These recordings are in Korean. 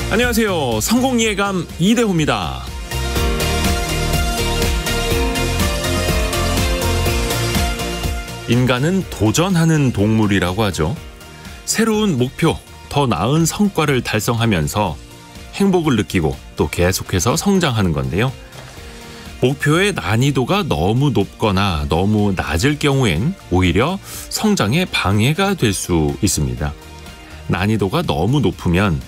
안녕하세요. 성공예감 이대호입니다. 인간은 도전하는 동물이라고 하죠. 새로운 목표, 더 나은 성과를 달성하면서 행복을 느끼고 또 계속해서 성장하는 건데요. 목표의 난이도가 너무 높거나 너무 낮을 경우엔 오히려 성장에 방해가 될 수 있습니다. 난이도가 너무 높으면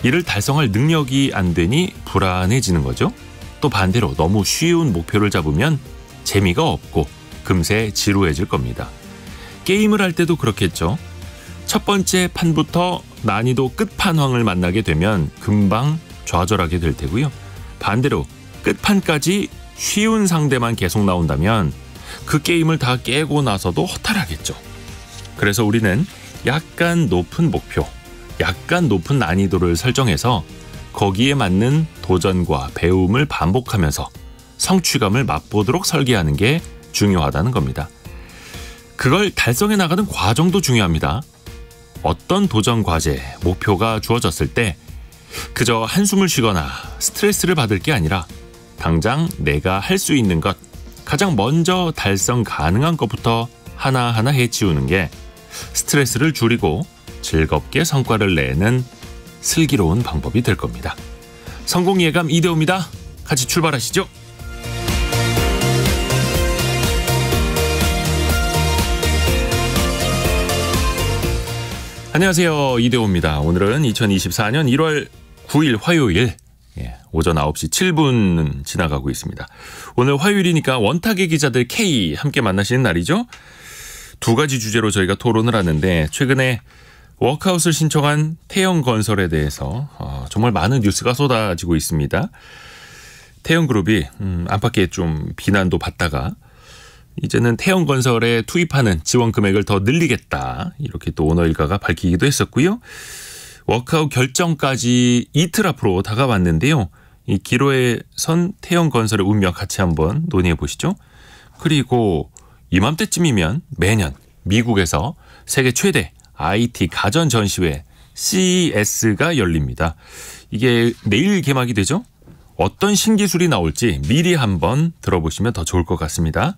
이를 달성할 능력이 안 되니 불안해지는 거죠. 또 반대로 너무 쉬운 목표를 잡으면 재미가 없고 금세 지루해질 겁니다. 게임을 할 때도 그렇겠죠. 첫 번째 판부터 난이도 끝판왕을 만나게 되면 금방 좌절하게 될 테고요. 반대로 끝판까지 쉬운 상대만 계속 나온다면 그 게임을 다 깨고 나서도 허탈하겠죠. 그래서 우리는 약간 높은 목표, 약간 높은 난이도를 설정해서 거기에 맞는 도전과 배움을 반복하면서 성취감을 맛보도록 설계하는 게 중요하다는 겁니다. 그걸 달성해 나가는 과정도 중요합니다. 어떤 도전 과제, 목표가 주어졌을 때 그저 한숨을 쉬거나 스트레스를 받을 게 아니라 당장 내가 할 수 있는 것, 가장 먼저 달성 가능한 것부터 하나하나 해치우는 게 스트레스를 줄이고 즐겁게 성과를 내는 슬기로운 방법이 될 겁니다. 성공예감 이대호입니다. 같이 출발하시죠. 안녕하세요. 이대호입니다. 오늘은 2024년 1월 9일 화요일 오전 9시 7분 지나가고 있습니다. 오늘 화요일이니까 원탁의 기자들 K 함께 만나시는 날이죠. 두 가지 주제로 저희가 토론을 하는데 최근에 워크아웃을 신청한 태영건설에 대해서 정말 많은 뉴스가 쏟아지고 있습니다. 태영그룹이 안팎에 좀 비난도 받다가 이제는 태영건설에 투입하는 지원 금액을 더 늘리겠다 이렇게 또 오너 일가가 밝히기도 했었고요. 워크아웃 결정까지 이틀 앞으로 다가왔는데요. 이 기로에 선 태영건설의 운명 같이 한번 논의해 보시죠. 그리고 이맘때쯤이면 매년 미국에서 세계 최대 IT 가전 전시회 CES가 열립니다. 이게 내일 개막이 되죠. 어떤 신기술이 나올지 미리 한번 들어보시면 더 좋을 것 같습니다.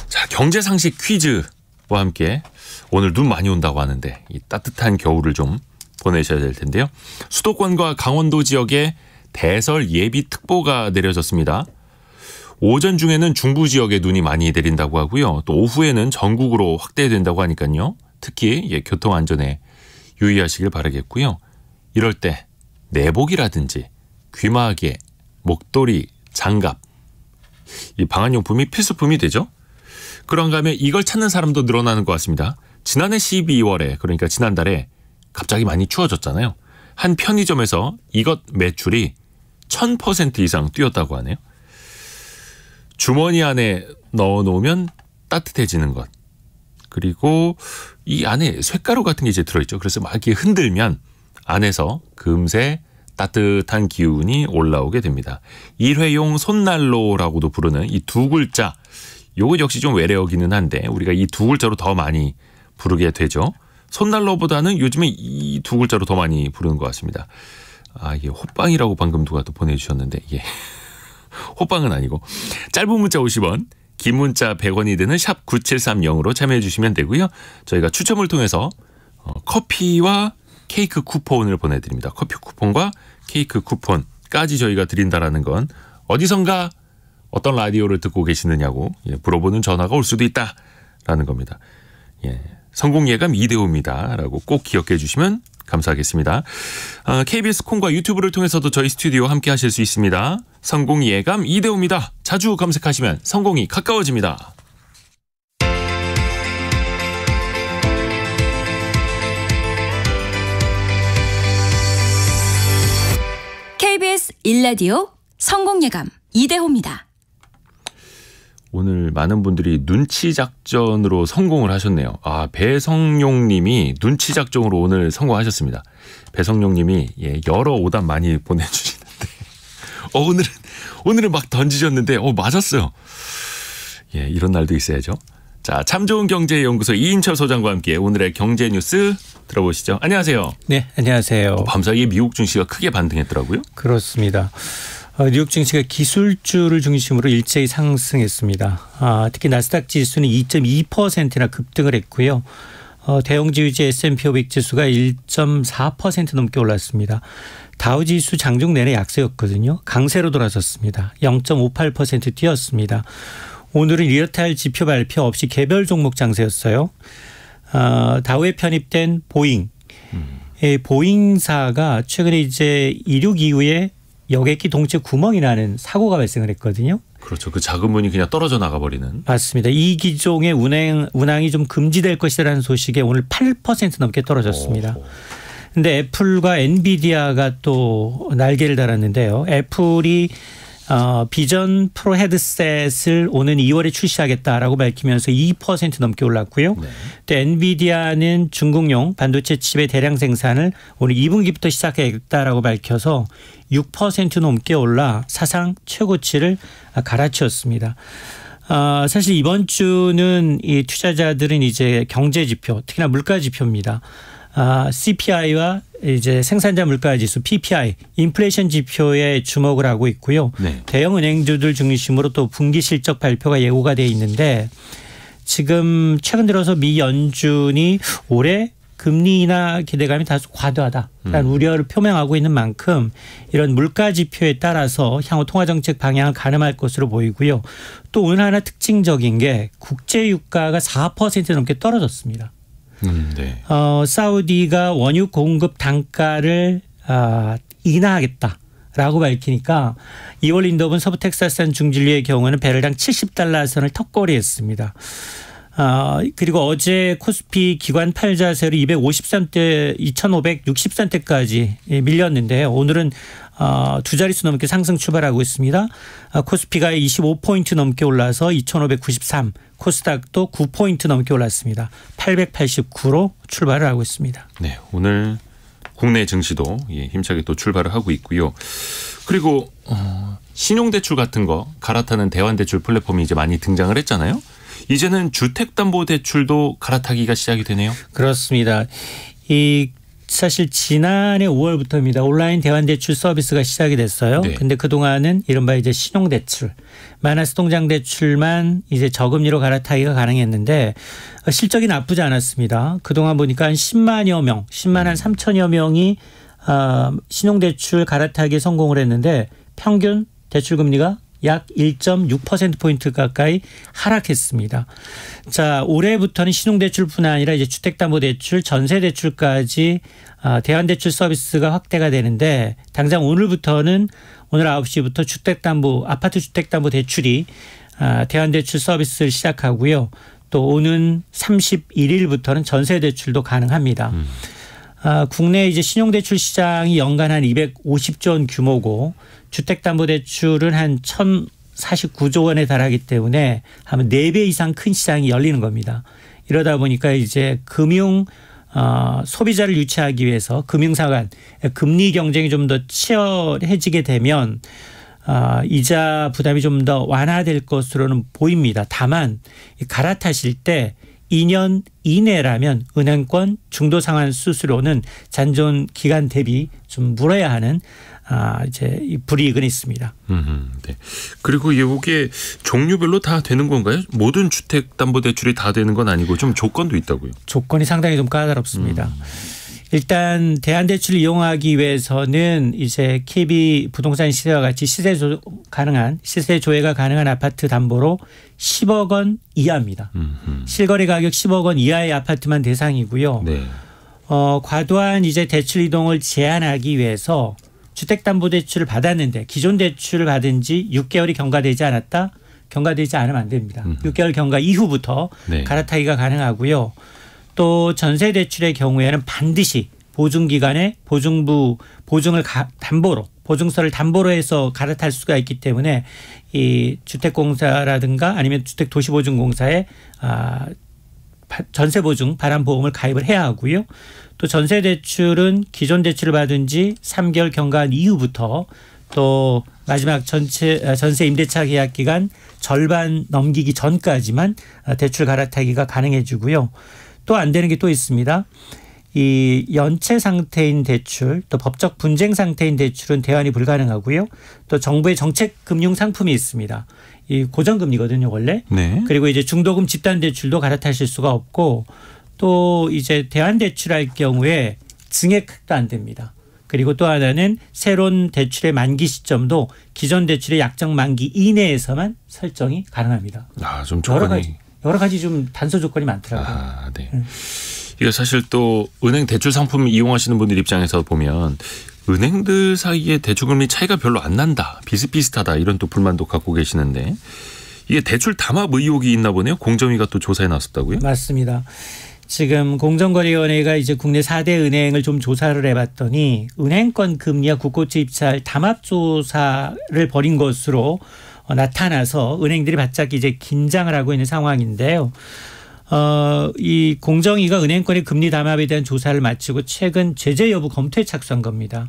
자, 경제상식 퀴즈와 함께 오늘 눈 많이 온다고 하는데 이 따뜻한 겨울을 좀 보내셔야 될 텐데요. 수도권과 강원도 지역에 대설 예비특보가 내려졌습니다. 오전 중에는 중부 지역에 눈이 많이 내린다고 하고요. 또 오후에는 전국으로 확대된다고 하니까요. 특히 교통안전에 유의하시길 바라겠고요. 이럴 때 내복이라든지 귀마개, 목도리, 장갑 이 방한용품이 필수품이 되죠. 그런가 하면 이걸 찾는 사람도 늘어나는 것 같습니다. 지난해 12월에 그러니까 지난달에 갑자기 많이 추워졌잖아요. 한 편의점에서 이것 매출이 1000% 이상 뛰었다고 하네요. 주머니 안에 넣어놓으면 따뜻해지는 것. 그리고 이 안에 쇳가루 같은 게 이제 들어있죠. 그래서 막 이렇게 흔들면 안에서 금세 따뜻한 기운이 올라오게 됩니다. 일회용 손난로라고도 부르는 이 두 글자. 요거 역시 좀 외래어기는 한데 우리가 이 두 글자로 더 많이 부르게 되죠. 손난로보다는 요즘에 이 두 글자로 더 많이 부르는 것 같습니다. 이게 호빵이라고 방금 누가 또 보내주셨는데 예. 호빵은 아니고 짧은 문자 50원, 긴 문자 100원이 되는 샵 9730으로 참여해 주시면 되고요. 저희가 추첨을 통해서 커피와 케이크 쿠폰을 보내드립니다. 커피 쿠폰과 케이크 쿠폰까지 저희가 드린다라는 건 어디선가 어떤 라디오를 듣고 계시느냐고 물어보는 전화가 올 수도 있다라는 겁니다. 예, 성공예감 이대호입니다. 라고 꼭 기억해 주시면 감사하겠습니다. KBS 콩과 유튜브를 통해서도 저희 스튜디오 함께 하실 수 있습니다. 성공예감 이대호입니다. 자주 검색하시면 성공이 가까워집니다. KBS 1라디오 성공예감 이대호입니다. 오늘 많은 분들이 눈치 작전으로 성공을 하셨네요. 배성용 님이 눈치 작전으로 오늘 성공하셨습니다. 배성용 님이 여러 오답 많이 보내주시는데 오늘은 막 던지셨는데 맞았어요. 이런 날도 있어야죠. 자, 참 좋은 경제연구소 이인철 소장과 함께 오늘의 경제 뉴스 들어보시죠. 안녕하세요. 네, 안녕하세요. 밤사이에 미국 증시가 크게 반등했더라고요. 그렇습니다. 뉴욕 증시가 기술주를 중심으로 일제히 상승했습니다. 특히 나스닥 지수는 2.2%나 급등을 했고요. 대형지수지 S&P 500 지수가 1.4% 넘게 올랐습니다. 다우지수 장중 내내 약세였거든요. 강세로 돌아섰습니다. 0.58% 뛰었습니다. 오늘은 이렇다 할 지표 발표 없이 개별 종목 장세였어요. 다우에 편입된 보잉. 보잉사가 최근에 이제 이륙 이후에 여객기 동체 구멍이 나는 사고가 발생을 했거든요. 그렇죠. 그 작은 문이 그냥 떨어져 나가버리는. 맞습니다. 이 기종의 운항이 좀 금지될 것이라는 소식에 오늘 8% 넘게 떨어졌습니다. 그런데 애플과 엔비디아가 또 날개를 달았는데요. 애플이 비전 프로 헤드셋을 오는 2월에 출시하겠다라고 밝히면서 2% 넘게 올랐고요. 네. 또 엔비디아는 중국용 반도체 칩의 대량 생산을 오늘 2분기부터 시작하겠다라고 밝혀서 6% 넘게 올라 사상 최고치를 갈아치웠습니다. 사실 이번 주는 이 투자자들은 이제 경제 지표, 특히나 물가 지표입니다. CPI와 이제 생산자 물가 지수 PPI, 인플레이션 지표에 주목을 하고 있고요. 네. 대형 은행주들 중심으로 또 분기 실적 발표가 예고가 돼 있는데 지금 최근 들어서 미 연준이 올해 금리 인하 기대감이 다소 과도하다라는 우려를 표명하고 있는 만큼 이런 물가 지표에 따라서 향후 통화정책 방향을 가늠할 것으로 보이고요. 또 오늘 하나 특징적인 게 국제 유가가 4% 넘게 떨어졌습니다. 네. 사우디가 원유 공급 단가를 인하하겠다라고 밝히니까 2월 인도분 서부 텍사스산 중진류의 경우는 배럴당 70달러 선을 턱걸이했습니다. 그리고 어제 코스피 기관 팔자세로 250선대 2560선대까지 밀렸는데요. 오늘은 두 자릿수 넘게 상승 출발하고 있습니다. 코스피가 25포인트 넘게 올라서 2593, 코스닥도 9포인트 넘게 올랐습니다. 889로 출발을 하고 있습니다. 네, 오늘 국내 증시도 힘차게 또 출발을 하고 있고요. 그리고 신용대출 같은 거 갈아타는 대환대출 플랫폼이 이제 많이 등장을 했잖아요. 이제는 주택담보대출도 갈아타기가 시작이 되네요. 그렇습니다. 사실 지난해 5월부터입니다. 온라인 대환대출 서비스가 시작이 됐어요. 그런데 네. 그동안은 이른바 이제 신용대출, 마이너스 통장대출만 이제 저금리로 갈아타기가 가능했는데 실적이 나쁘지 않았습니다. 그동안 보니까 한 10만여 명, 10만 한 3천여 명이 신용대출 갈아타기에 성공을 했는데 평균 대출금리가 약 1.6%포인트 가까이 하락했습니다. 자, 올해부터는 신용대출뿐 아니라 이제 주택담보대출, 전세대출까지 대환대출 서비스가 확대가 되는데 당장 오늘부터는 오늘 9시부터 아파트 주택담보대출이 대환대출 서비스를 시작하고요. 또 오는 31일부터는 전세대출도 가능합니다. 국내 이제 신용대출 시장이 연간 한 250조 원 규모고 주택담보대출은 한 1,049조 원에 달하기 때문에 한 4배 이상 큰 시장이 열리는 겁니다. 이러다 보니까 이제 소비자를 유치하기 위해서 금융사 간 금리 경쟁이 좀 더 치열해지게 되면 이자 부담이 좀 더 완화될 것으로는 보입니다. 다만 갈아타실 때 2년 이내라면 은행권 중도상환 수수료는 잔존 기간 대비 좀 물어야 하는 이제 불이익은 있습니다. 네. 그리고 이게 종류별로 다 되는 건가요? 모든 주택담보대출이 다 되는 건 아니고 좀 조건도 있다고요? 조건이 상당히 좀 까다롭습니다. 일단 대환대출을 이용하기 위해서는 이제 KB 부동산 시세와 같이 시세 조회가 가능한 아파트 담보로 10억 원 이하입니다. 실거래 가격 10억 원 이하의 아파트만 대상이고요. 네. 과도한 이제 대출 이동을 제한하기 위해서 주택담보대출을 받았는데 기존 대출을 받은 지 6개월이 경과되지 않으면 안 됩니다. 6개월 경과 이후부터 네. 갈아타기가 가능하고요. 또 전세대출의 경우에는 반드시 보증기관에 보증서를 담보로 해서 갈아탈 수가 있기 때문에 이 주택공사라든가 아니면 주택도시보증공사에 전세보증 발암보험을 가입을 해야 하고요. 또 전세대출은 기존 대출을 받은 지 3개월 경과한 이후부터 또 마지막 전세 임대차 계약 기간 절반 넘기기 전까지만 대출 갈아타기가 가능해지고요. 또 안 되는 게 또 있습니다. 이 연체 상태인 대출, 또 법적 분쟁 상태인 대출은 대환이 불가능하고요. 또 정부의 정책 금융 상품이 있습니다. 이 고정금리거든요, 원래. 네. 그리고 이제 중도금 집단 대출도 갈아타실 수가 없고, 또 이제 대환 대출할 경우에 증액도 안 됩니다. 그리고 또 하나는 새로운 대출의 만기 시점도 기존 대출의 약정 만기 이내에서만 설정이 가능합니다. 좀 조건이 여러 가지 좀 단서 조건이 많더라고요. 네. 이게 사실 또 은행 대출 상품 이용하시는 분들 입장에서 보면 은행들 사이에 대출금리 차이가 별로 안 난다, 비슷비슷하다, 이런 또 불만도 갖고 계시는데, 이게 대출 담합 의혹이 있나 보네요. 공정위가 또 조사에 나섰다고요? 맞습니다. 지금 공정거래위원회가 이제 국내 4대 은행을 좀 조사를 해봤더니 은행권 금리와 국고채 입찰 담합 조사를 벌인 것으로 나타나서 은행들이 바짝 이제 긴장을 하고 있는 상황인데요. 이 공정위가 은행권의 금리 담합에 대한 조사를 마치고 최근 제재 여부 검토에 착수한 겁니다.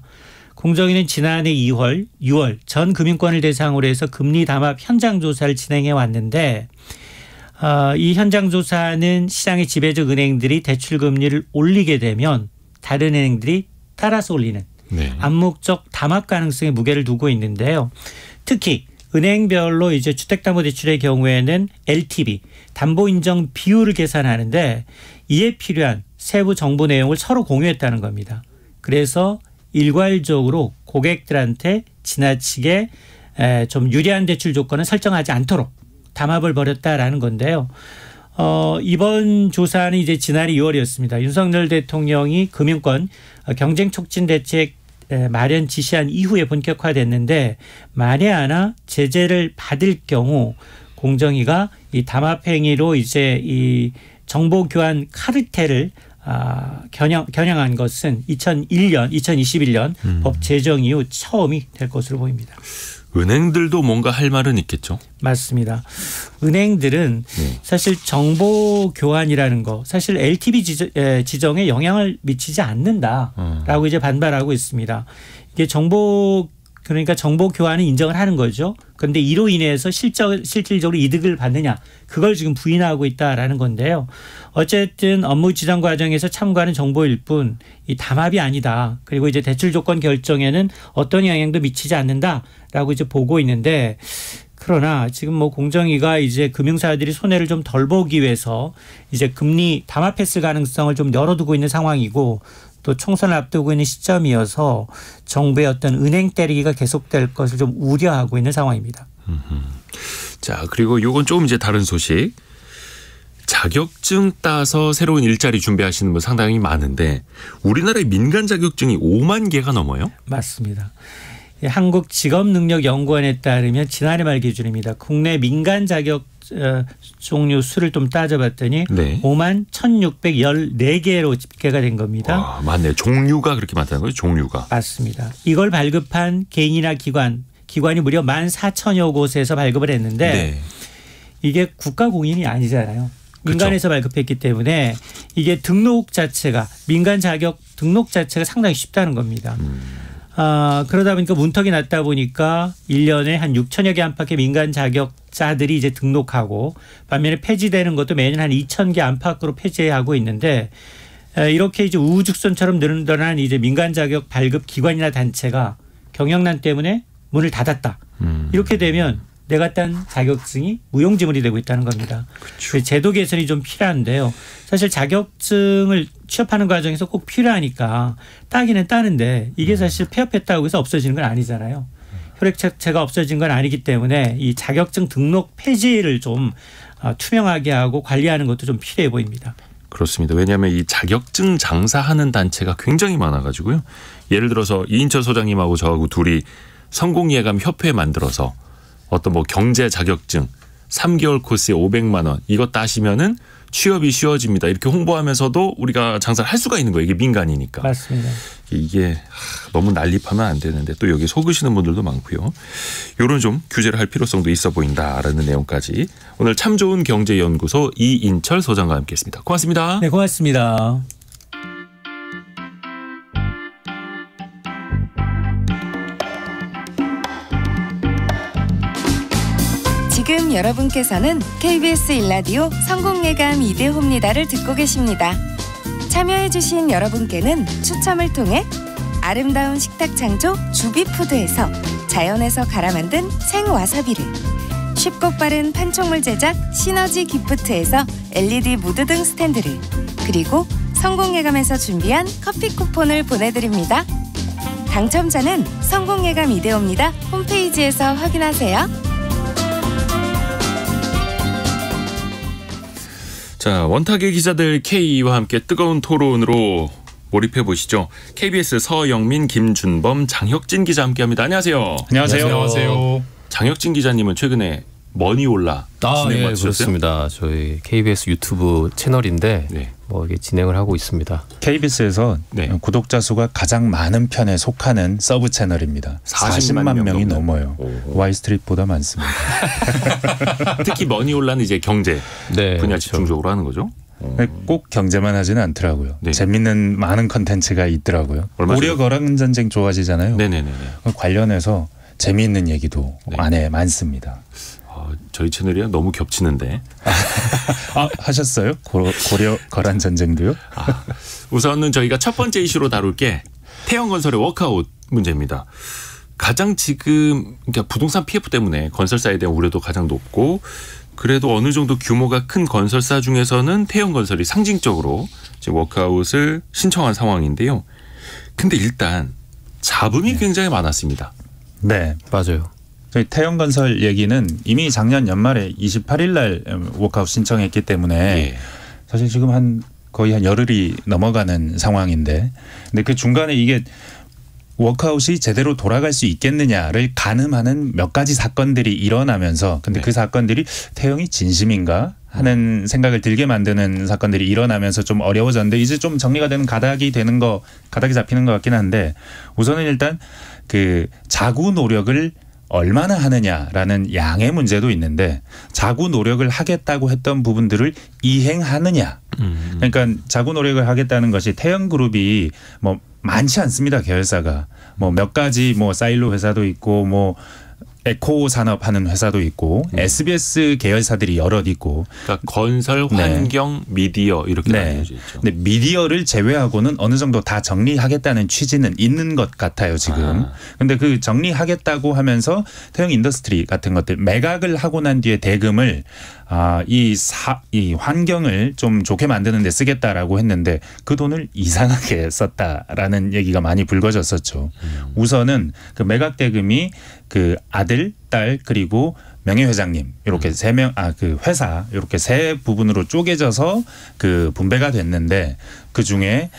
공정위는 지난해 2월, 6월 전 금융권을 대상으로 해서 금리 담합 현장 조사를 진행해 왔는데, 이 현장 조사는 시장의 지배적 은행들이 대출 금리를 올리게 되면 다른 은행들이 따라서 올리는 암묵적 담합 가능성에 무게를 두고 있는데요. 특히 은행별로 이제 주택담보대출의 경우에는 LTV, 담보인정 비율을 계산하는데 이에 필요한 세부 정보 내용을 서로 공유했다는 겁니다. 그래서 일괄적으로 고객들한테 지나치게 좀 유리한 대출 조건을 설정하지 않도록 담합을 벌였다라는 건데요. 이번 조사는 이제 지난해 6월이었습니다. 윤석열 대통령이 금융권 경쟁 촉진 대책 마련 지시한 이후에 본격화됐는데, 만에 하나 제재를 받을 경우 공정위가 이 담합 행위로 이제 이 정보 교환 카르텔을 겨냥한 것은 2021년 법 제정 이후 처음이 될 것으로 보입니다. 은행들도 뭔가 할 말은 있겠죠? 맞습니다. 은행들은 사실 정보 교환이라는 거, 사실 LTV 지정에 영향을 미치지 않는다라고 이제 반발하고 있습니다. 이게 그러니까 정보 교환은 인정을 하는 거죠. 그런데 이로 인해서 실질적으로 이득을 받느냐, 그걸 지금 부인하고 있다라는 건데요. 어쨌든 업무 지정 과정에서 참고하는 정보일 뿐 이 담합이 아니다. 그리고 이제 대출 조건 결정에는 어떤 영향도 미치지 않는다라고 이제 보고 있는데, 그러나 지금 뭐 공정위가 이제 금융사들이 손해를 좀 덜 보기 위해서 이제 금리 담합했을 가능성을 좀 열어두고 있는 상황이고, 또 총선을 앞두고 있는 시점이어서 정부의 어떤 은행 때리기가 계속될 것을 좀 우려하고 있는 상황입니다. 자, 그리고 요건 좀 이제 다른 소식. 자격증 따서 새로운 일자리 준비하시는 분 상당히 많은데, 우리나라의 민간 자격증이 5만 개가 넘어요? 맞습니다. 한국직업능력연구원에 따르면 지난해 말 기준입니다. 국내 민간 자격 종류 수를 좀 따져봤더니 5만 1,614개로 집계가 된 겁니다. 와, 맞네요. 종류가 그렇게 많다는 거죠? 종류가. 맞습니다. 이걸 발급한 개인이나 기관이 무려 14,000여 곳에서 발급을 했는데 이게 국가 공인이 아니잖아요. 민간에서 발급했기 때문에 이게 등록 자체가, 민간 자격 등록 자체가 상당히 쉽다는 겁니다. 그러다 보니까 문턱이 낮다 보니까 1년에 한 6천여 개 안팎의 민간 자격자들이 이제 등록하고, 반면에 폐지되는 것도 매년 한 2천 개 안팎으로 폐지하고 있는데, 이렇게 이제 우후죽순처럼 늘어난 이제 민간 자격 발급 기관이나 단체가 경영난 때문에 문을 닫았다. 이렇게 되면 내가 딴 자격증이 무용지물이 되고 있다는 겁니다. 그렇죠. 제도 개선이 좀 필요한데요. 사실 자격증을 취업하는 과정에서 꼭 필요하니까 따기는 따는데, 이게 사실 폐업했다고 해서 없어지는 건 아니잖아요. 혈액 자체가 없어진 건 아니기 때문에 이 자격증 등록 폐지를 좀 투명하게 하고 관리하는 것도 좀 필요해 보입니다. 그렇습니다. 왜냐하면 이 자격증 장사하는 단체가 굉장히 많아가지고요. 예를 들어서 이인철 소장님하고 저하고 둘이 성공예감 협회 만들어서 어떤 뭐 경제 자격증 3개월 코스에 500만 원 이거 따시면은 취업이 쉬워집니다. 이렇게 홍보하면서도 우리가 장사를 할 수가 있는 거예요. 이게 민간이니까. 맞습니다. 이게 너무 난립하면 안 되는데 또 여기 속으시는 분들도 많고요. 이런 좀 규제를 할 필요성도 있어 보인다라는 내용까지 오늘 참 좋은 경제연구소 이인철 소장과 함께했습니다. 고맙습니다. 네, 고맙습니다. 지금 여러분께서는 KBS 일라디오 성공예감 2대 호입니다를 듣고 계십니다. 참여해주신 여러분께는 추첨을 통해 아름다운 식탁 창조 주비푸드에서 자연에서 갈아 만든 생와사비를, 쉽고 빠른 판촉물 제작 시너지 기프트에서 LED 무드 등 스탠드를, 그리고 성공예감에서 준비한 커피 쿠폰을 보내드립니다. 당첨자는 성공예감 이데오입니다. 홈페이지에서 확인하세요. 자, 원탁의 기자들 K와 함께 뜨거운 토론으로 몰입해 보시죠. KBS 서영민, 김준범, 장혁진 기자 함께합니다. 안녕하세요. 안녕하세요. 장혁진 기자님은 최근에 머니올라 진행 맡으셨어요? 그렇습니다. 저희 KBS 유튜브 채널인데 네. 뭐 이게 진행을 하고 있습니다. KBS에서 네. 구독자 수가 가장 많은 편에 속하는 서브 채널입니다. 40만 명이 넘어요. 와이스트릿보다 많습니다. 특히 머니올라는 이제 경제 네, 분야 그렇죠. 집중적으로 하는 거죠. 꼭 경제만 하지는 않더라고요. 네. 재밌는 많은 컨텐츠가 있더라고요. 얼마 전에- 고려 거란 전쟁 좋아하시잖아요. 네네네. 관련해서 재미있는 얘기도 네. 안에 많습니다. 저희 채널이랑 너무 겹치는데. 하셨어요? 고려 거란 전쟁도요? 우선은 저희가 첫 번째 이슈로 다룰 게 태형건설의 워크아웃 문제입니다. 가장 지금 그러니까 부동산 PF 때문에 건설사에 대한 우려도 가장 높고, 그래도 어느 정도 규모가 큰 건설사 중에서는 태형건설이 상징적으로 지금 워크아웃을 신청한 상황인데요. 근데 일단 잡음이 굉장히 많았습니다. 네. 맞아요. 저희 태형건설 얘기는 이미 작년 연말에 28일 날 워크아웃 신청했기 때문에 예. 사실 지금 거의 한 열흘이 넘어가는 상황인데, 근데 그 중간에 이게 워크아웃이 제대로 돌아갈 수 있겠느냐를 가늠하는 몇 가지 사건들이 일어나면서, 근데 네. 그 사건들이 태형이 진심인가 하는 생각을 들게 만드는 사건들이 일어나면서 좀 어려워졌는데, 이제 좀 정리가 되는 가닥이 잡히는 것 같긴 한데, 우선은 일단 그 자구 노력을 얼마나 하느냐라는 양의 문제도 있는데, 자구 노력을 하겠다고 했던 부분들을 이행하느냐. 그러니까 자구 노력을 하겠다는 것이 태형그룹이 뭐 많지 않습니다. 계열사가 뭐 몇 가지 뭐 사일로 회사도 있고 뭐 에코 산업 하는 회사도 있고 SBS 계열사들이 여럿 있고, 그러니까 건설, 환경, 미디어 이렇게 나뉘어져 있죠. 근데 미디어를 제외하고는 어느 정도 다 정리하겠다는 취지는 있는 것 같아요, 지금. 근데 그 정리하겠다고 하면서 태형 인더스트리 같은 것들 매각을 하고 난 뒤에 대금을 이 환경을 좀 좋게 만드는 데 쓰겠다라고 했는데, 그 돈을 이상하게 썼다라는 얘기가 많이 불거졌었죠. 우선은 그 매각 대금이 그 아들, 딸 그리고 명예회장님 이렇게 세 명, 그 회사 이렇게 세 부분으로 쪼개져서 그 분배가 됐는데, 그 중에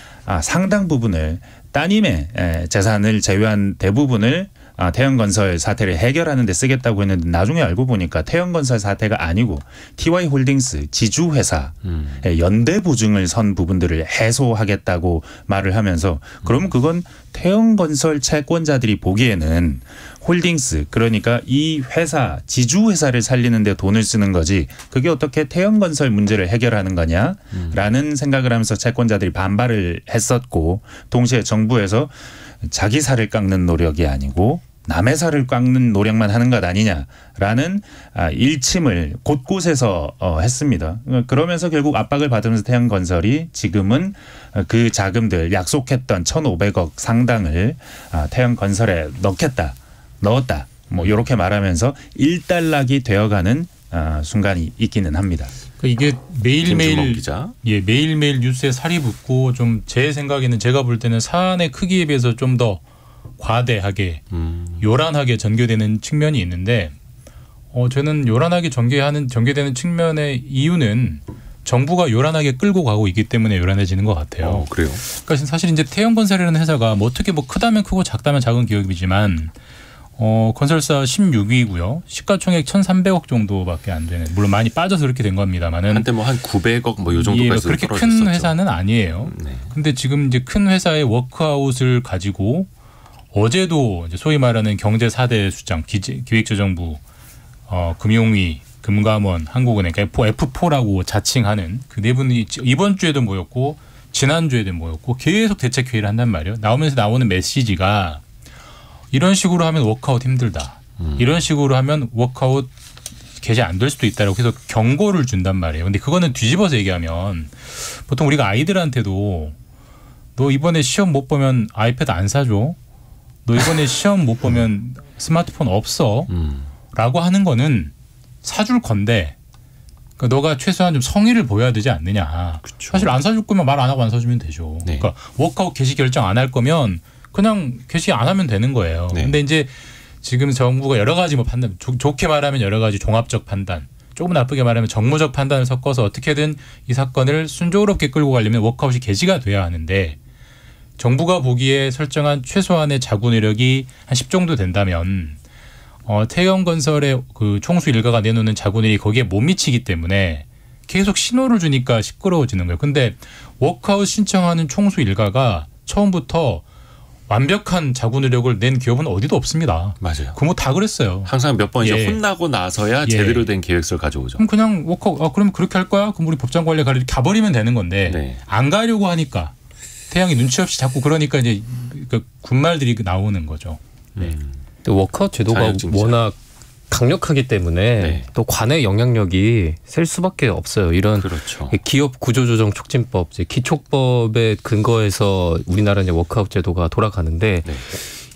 상당 부분을 따님의 재산을 제외한 대부분을 태형건설 사태를 해결하는 데 쓰겠다고 했는데, 나중에 알고 보니까 태형건설 사태가 아니고 TY홀딩스 지주회사의 연대 보증을 선 부분들을 해소하겠다고 말을 하면서, 그럼 그건 태형건설 채권자들이 보기에는 홀딩스, 그러니까 이 회사 지주회사를 살리는 데 돈을 쓰는 거지, 그게 어떻게 태형건설 문제를 해결하는 거냐라는 생각을 하면서 채권자들이 반발을 했었고, 동시에 정부에서 자기 살을 깎는 노력이 아니고 남의 살을 깎는 노력만 하는 것 아니냐라는 일침을 곳곳에서 했습니다. 그러면서 결국 압박을 받으면서 태형건설이 지금은 그 자금들 약속했던 1,500억 상당을 태형건설에 넣었다. 뭐 이렇게 말하면서 일단락이 되어가는 순간이 있기는 합니다. 이게 매일매일 기자. 매일매일 뉴스에 살이 붙고, 좀 제 생각에는, 제가 볼 때는 사안의 크기에 비해서 좀 더 과대하게 요란하게 전개되는 측면이 있는데, 저는 요란하게 전개되는 측면의 이유는 정부가 요란하게 끌고 가고 있기 때문에 요란해지는 것 같아요. 그래요? 그러니까 사실 이제 태형건설이라는 회사가 뭐 어떻게 뭐 크다면 크고 작다면 작은 기업이지만, 건설사 16위고요. 시가총액 1,300억 정도밖에 안 되는, 물론 많이 빠져서 그렇게 된 겁니다만은, 한때 뭐 한 900억 뭐 요 정도까지 그렇게 떨어졌었죠. 큰 회사는 아니에요. 네. 근데 지금 이제 큰 회사의 워크아웃을 가지고 어제도 이제 소위 말하는 경제 4대 수장, 기획재정부, 금융위, 금감원, 한국은행, F4라고 자칭하는 그 네 분이 이번 주에도 모였고 지난주에도 모였고 계속 대책회의를 한단 말이에요. 나오면서 나오는 이런 식으로 하면 워크아웃 힘들다. 이런 식으로 하면 워크아웃 개시 안 될 수도 있다라고 해서 경고를 준단 말이에요. 근데 그거는 뒤집어서 얘기하면 보통 우리가 아이들한테도 너 이번에 시험 못 보면 아이패드 안 사줘. 너 이번에 시험 못 보면 스마트폰 없어. 라고 하는 거는 사줄 건데 그러니까 너가 최소한 좀 성의를 보여야 되지 않느냐. 그쵸. 사실 안 사줄 거면 말 안 하고 안 사주면 되죠. 네. 그러니까 워크아웃 개시 결정 안 할 거면 그냥 개시 안 하면 되는 거예요. 네. 근데 이제 지금 정부가 여러 가지 뭐 판단, 좋게 말하면 여러 가지 종합적 판단, 조금 나쁘게 말하면 정무적 판단을 섞어서 어떻게든 이 사건을 순조롭게 끌고 가려면 워크아웃이 개시가 돼야 하는데 정부가 보기에 설정한 최소한의 자구 내력이 한 10 정도 된다면 태형건설의 그 총수 일가가 내놓는 자구내력이 거기에 못 미치기 때문에 계속 신호를 주니까 시끄러워지는 거예요. 근데 워크아웃 신청하는 총수 일가가 처음부터 완벽한 자구 내력을 낸 기업은 어디도 없습니다. 맞아요. 그 뭐 다 그랬어요. 항상 몇 번 이제 예. 혼나고 나서야 예. 제대로 된 계획서를 가져오죠. 그럼 그냥 워크아웃 그럼 그렇게 할 거야? 그럼 우리 법정 관리에 가버리면 되는 건데 네. 안 가려고 하니까 태양이 눈치 없이 자꾸 그러니까 이제 그 군말들이 나오는 거죠. 네. 워크아웃 제도가 자격증자. 워낙 강력하기 때문에 네. 또 관의 영향력이 셀 수밖에 없어요. 이런 그렇죠. 기업 구조조정 촉진법, 이제 기촉법에 근거해서 우리나라 이제 워크아웃 제도가 돌아가는데 네.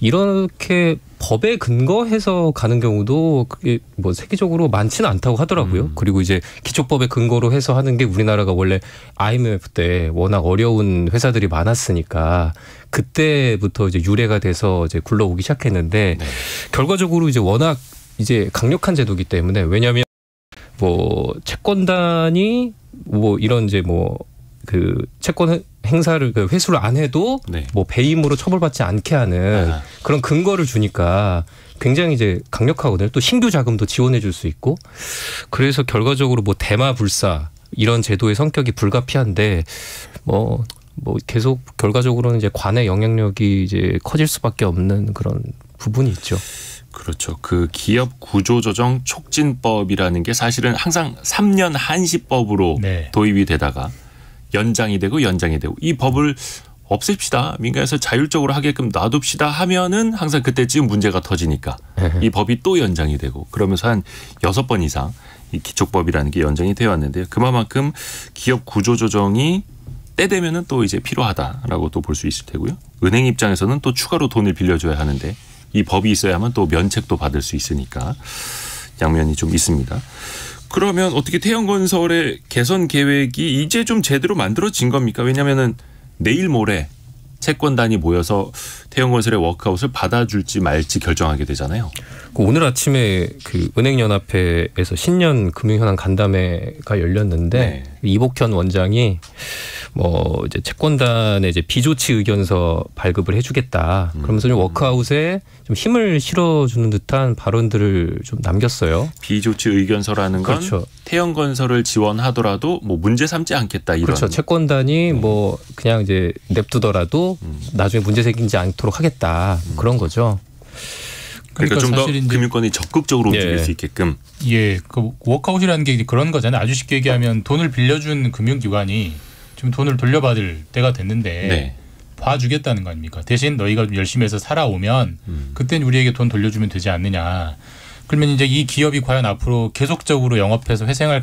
이렇게 법에 근거해서 가는 경우도 그게 뭐 세계적으로 많지는 않다고 하더라고요. 그리고 이제 기초법에 근거로 해서 하는 게 우리나라가 원래 IMF 때 워낙 어려운 회사들이 많았으니까 그때부터 이제 유래가 돼서 이제 굴러오기 시작했는데 네. 결과적으로 이제 워낙 이제 강력한 제도기 때문에 왜냐하면 뭐 채권단이 뭐 이런 이제 뭐 그 채권 행사를 그 회수를 안 해도 네. 뭐 배임으로 처벌받지 않게 하는 아. 그런 근거를 주니까 굉장히 이제 강력하거든요. 또 신규 자금도 지원해 줄 수 있고 그래서 결과적으로 뭐 대마불사 이런 제도의 성격이 불가피한데 뭐 계속 결과적으로는 이제 관의 영향력이 이제 커질 수밖에 없는 그런 부분이 있죠. 그렇죠. 그 기업 구조조정 촉진법이라는 게 사실은 항상 3년 한시법으로 네. 도입이 되다가 연장이 되고 이 법을 없앱시다. 민간에서 자율적으로 하게끔 놔둡시다 하면은 항상 그때쯤 문제가 터지니까 이 법이 또 연장이 되고 그러면서 한 6번 이상 이 기촉법이라는 게 연장이 되어 왔는데요. 그만큼 기업 구조조정이 때 되면은 또 이제 필요하다라고 또 볼 수 있을 테고요. 은행 입장에서는 또 추가로 돈을 빌려줘야 하는데 이 법이 있어야만 또 면책도 받을 수 있으니까 양면이 좀 있습니다. 그러면 어떻게 태형건설의 개선 계획이 이제 좀 제대로 만들어진 겁니까? 왜냐하면은 내일 모레 채권단이 모여서 태형건설의 워크아웃을 받아줄지 말지 결정하게 되잖아요. 오늘 아침에 그 은행연합회에서 신년 금융현황 간담회가 열렸는데 네. 이복현 원장이 뭐 이제 채권단에 이제 비조치 의견서 발급을 해주겠다. 그러면서 좀 워크아웃에 좀 힘을 실어주는 듯한 발언들을 좀 남겼어요. 비조치 의견서라는 건 그렇죠. 태형건설을 지원하더라도 뭐 문제 삼지 않겠다 이런. 그렇죠. 채권단이 뭐 그냥 이제 냅두더라도 나중에 문제 생기지 않도록 하겠다. 그런 거죠. 그러니까 좀 더 사실 이제 금융권이 적극적으로 움직일 예. 수 있게끔. 예, 그 워크아웃이라는 게 그런 거잖아요. 아주 쉽게 얘기하면 돈을 빌려준 금융기관이 지금 돈을 돌려받을 때가 됐는데 네. 봐주겠다는 거 아닙니까? 대신 너희가 좀 열심히 해서 살아오면 그땐 우리에게 돈 돌려주면 되지 않느냐. 그러면 이제 이 기업이 과연 앞으로 계속적으로 영업해서 회생할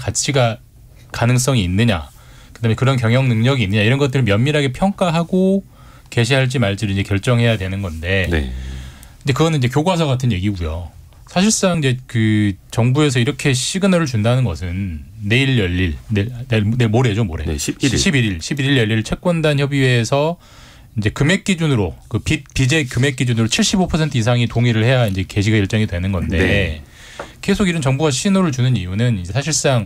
가능성이 있느냐. 그다음에 그런 경영 능력이 있느냐. 이런 것들을 면밀하게 평가하고 개시할지 말지를 이제 결정해야 되는 건데. 네. 근데 그거는 이제 교과서 같은 얘기고요. 사실상 이제 그 정부에서 이렇게 시그널을 준다는 것은 내일 열릴 내일 모레죠, 모레. 네, 11일. 11일 열릴 채권단 협의회에서 이제 금액 기준으로 그 빚의 금액 기준으로 75% 이상이 동의를 해야 이제 개시가 일정이 되는 건데 네. 계속 이런 정부가 신호를 주는 이유는 이제 사실상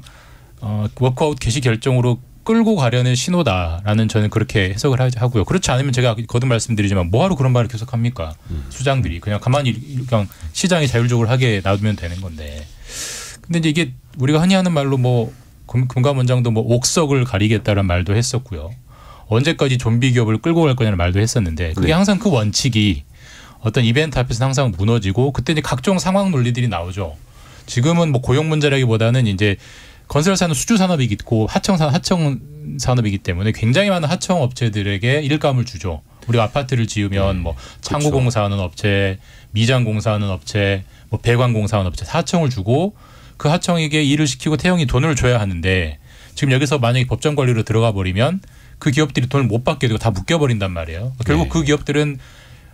워크아웃 개시 결정으로 끌고 가려는 신호다라는 저는 그렇게 해석을 하고요. 그렇지 않으면 제가 거듭 말씀드리지만 뭐하러 그런 말을 계속합니까? 수장들이 그냥 가만히 그냥 시장이 자율적으로 하게 놔두면 되는 건데. 근데 이제 이게 우리가 흔히 하는 말로 뭐 금감원장도 뭐 옥석을 가리겠다라는 말도 했었고요. 언제까지 좀비 기업을 끌고 갈 거냐는 말도 했었는데 그게 네. 항상 그 원칙이 어떤 이벤트 앞에서 항상 무너지고 그때 이제 각종 상황 논리들이 나오죠. 지금은 뭐 고용 문제라기보다는 이제 건설사는 수주 산업이 있고 하청 산업이기 때문에 굉장히 많은 하청 업체들에게 일감을 주죠. 우리가 아파트를 지으면 뭐 창고 공사하는 업체, 미장 공사하는 업체, 뭐 배관 공사하는 업체 하청을 주고 그 하청에게 일을 시키고 태영이 돈을 줘야 하는데 지금 여기서 만약에 법정 관리로 들어가 버리면 그 기업들이 돈을 못 받게 되고 다 묶여버린단 말이에요. 결국 그 기업들은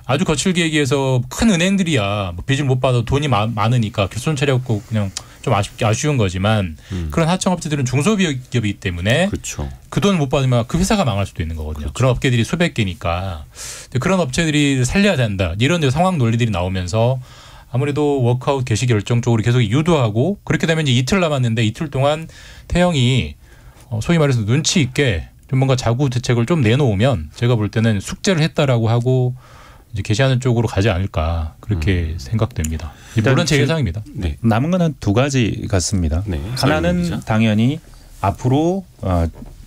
아주 거칠게 얘기해서 큰 은행들이야 뭐 빚을 못 받아도 돈이 많으니까 결손 차렸고 그냥 좀 아쉬운 거지만 그런 하청업체들은 중소기업이기 때문에 그렇죠. 그 돈을 못 받으면 그 회사가 망할 수도 있는 거거든요. 그렇죠. 그런 업계들이 수백 개니까 그런 업체들이 살려야 된다. 이런 상황 논리들이 나오면서 아무래도 워크아웃 개시 결정 쪽으로 계속 유도하고 그렇게 되면 이제 이틀 남았는데 이틀 동안 태영이 소위 말해서 눈치 있게 좀 뭔가 자구 대책을 좀 내놓으면 제가 볼 때는 숙제를 했다라고 하고 이제 게시하는 쪽으로 가지 않을까 그렇게 생각됩니다. 물론 제 예상입니다. 네. 남은 건 한 두 가지 같습니다. 네. 하나는 당연히 앞으로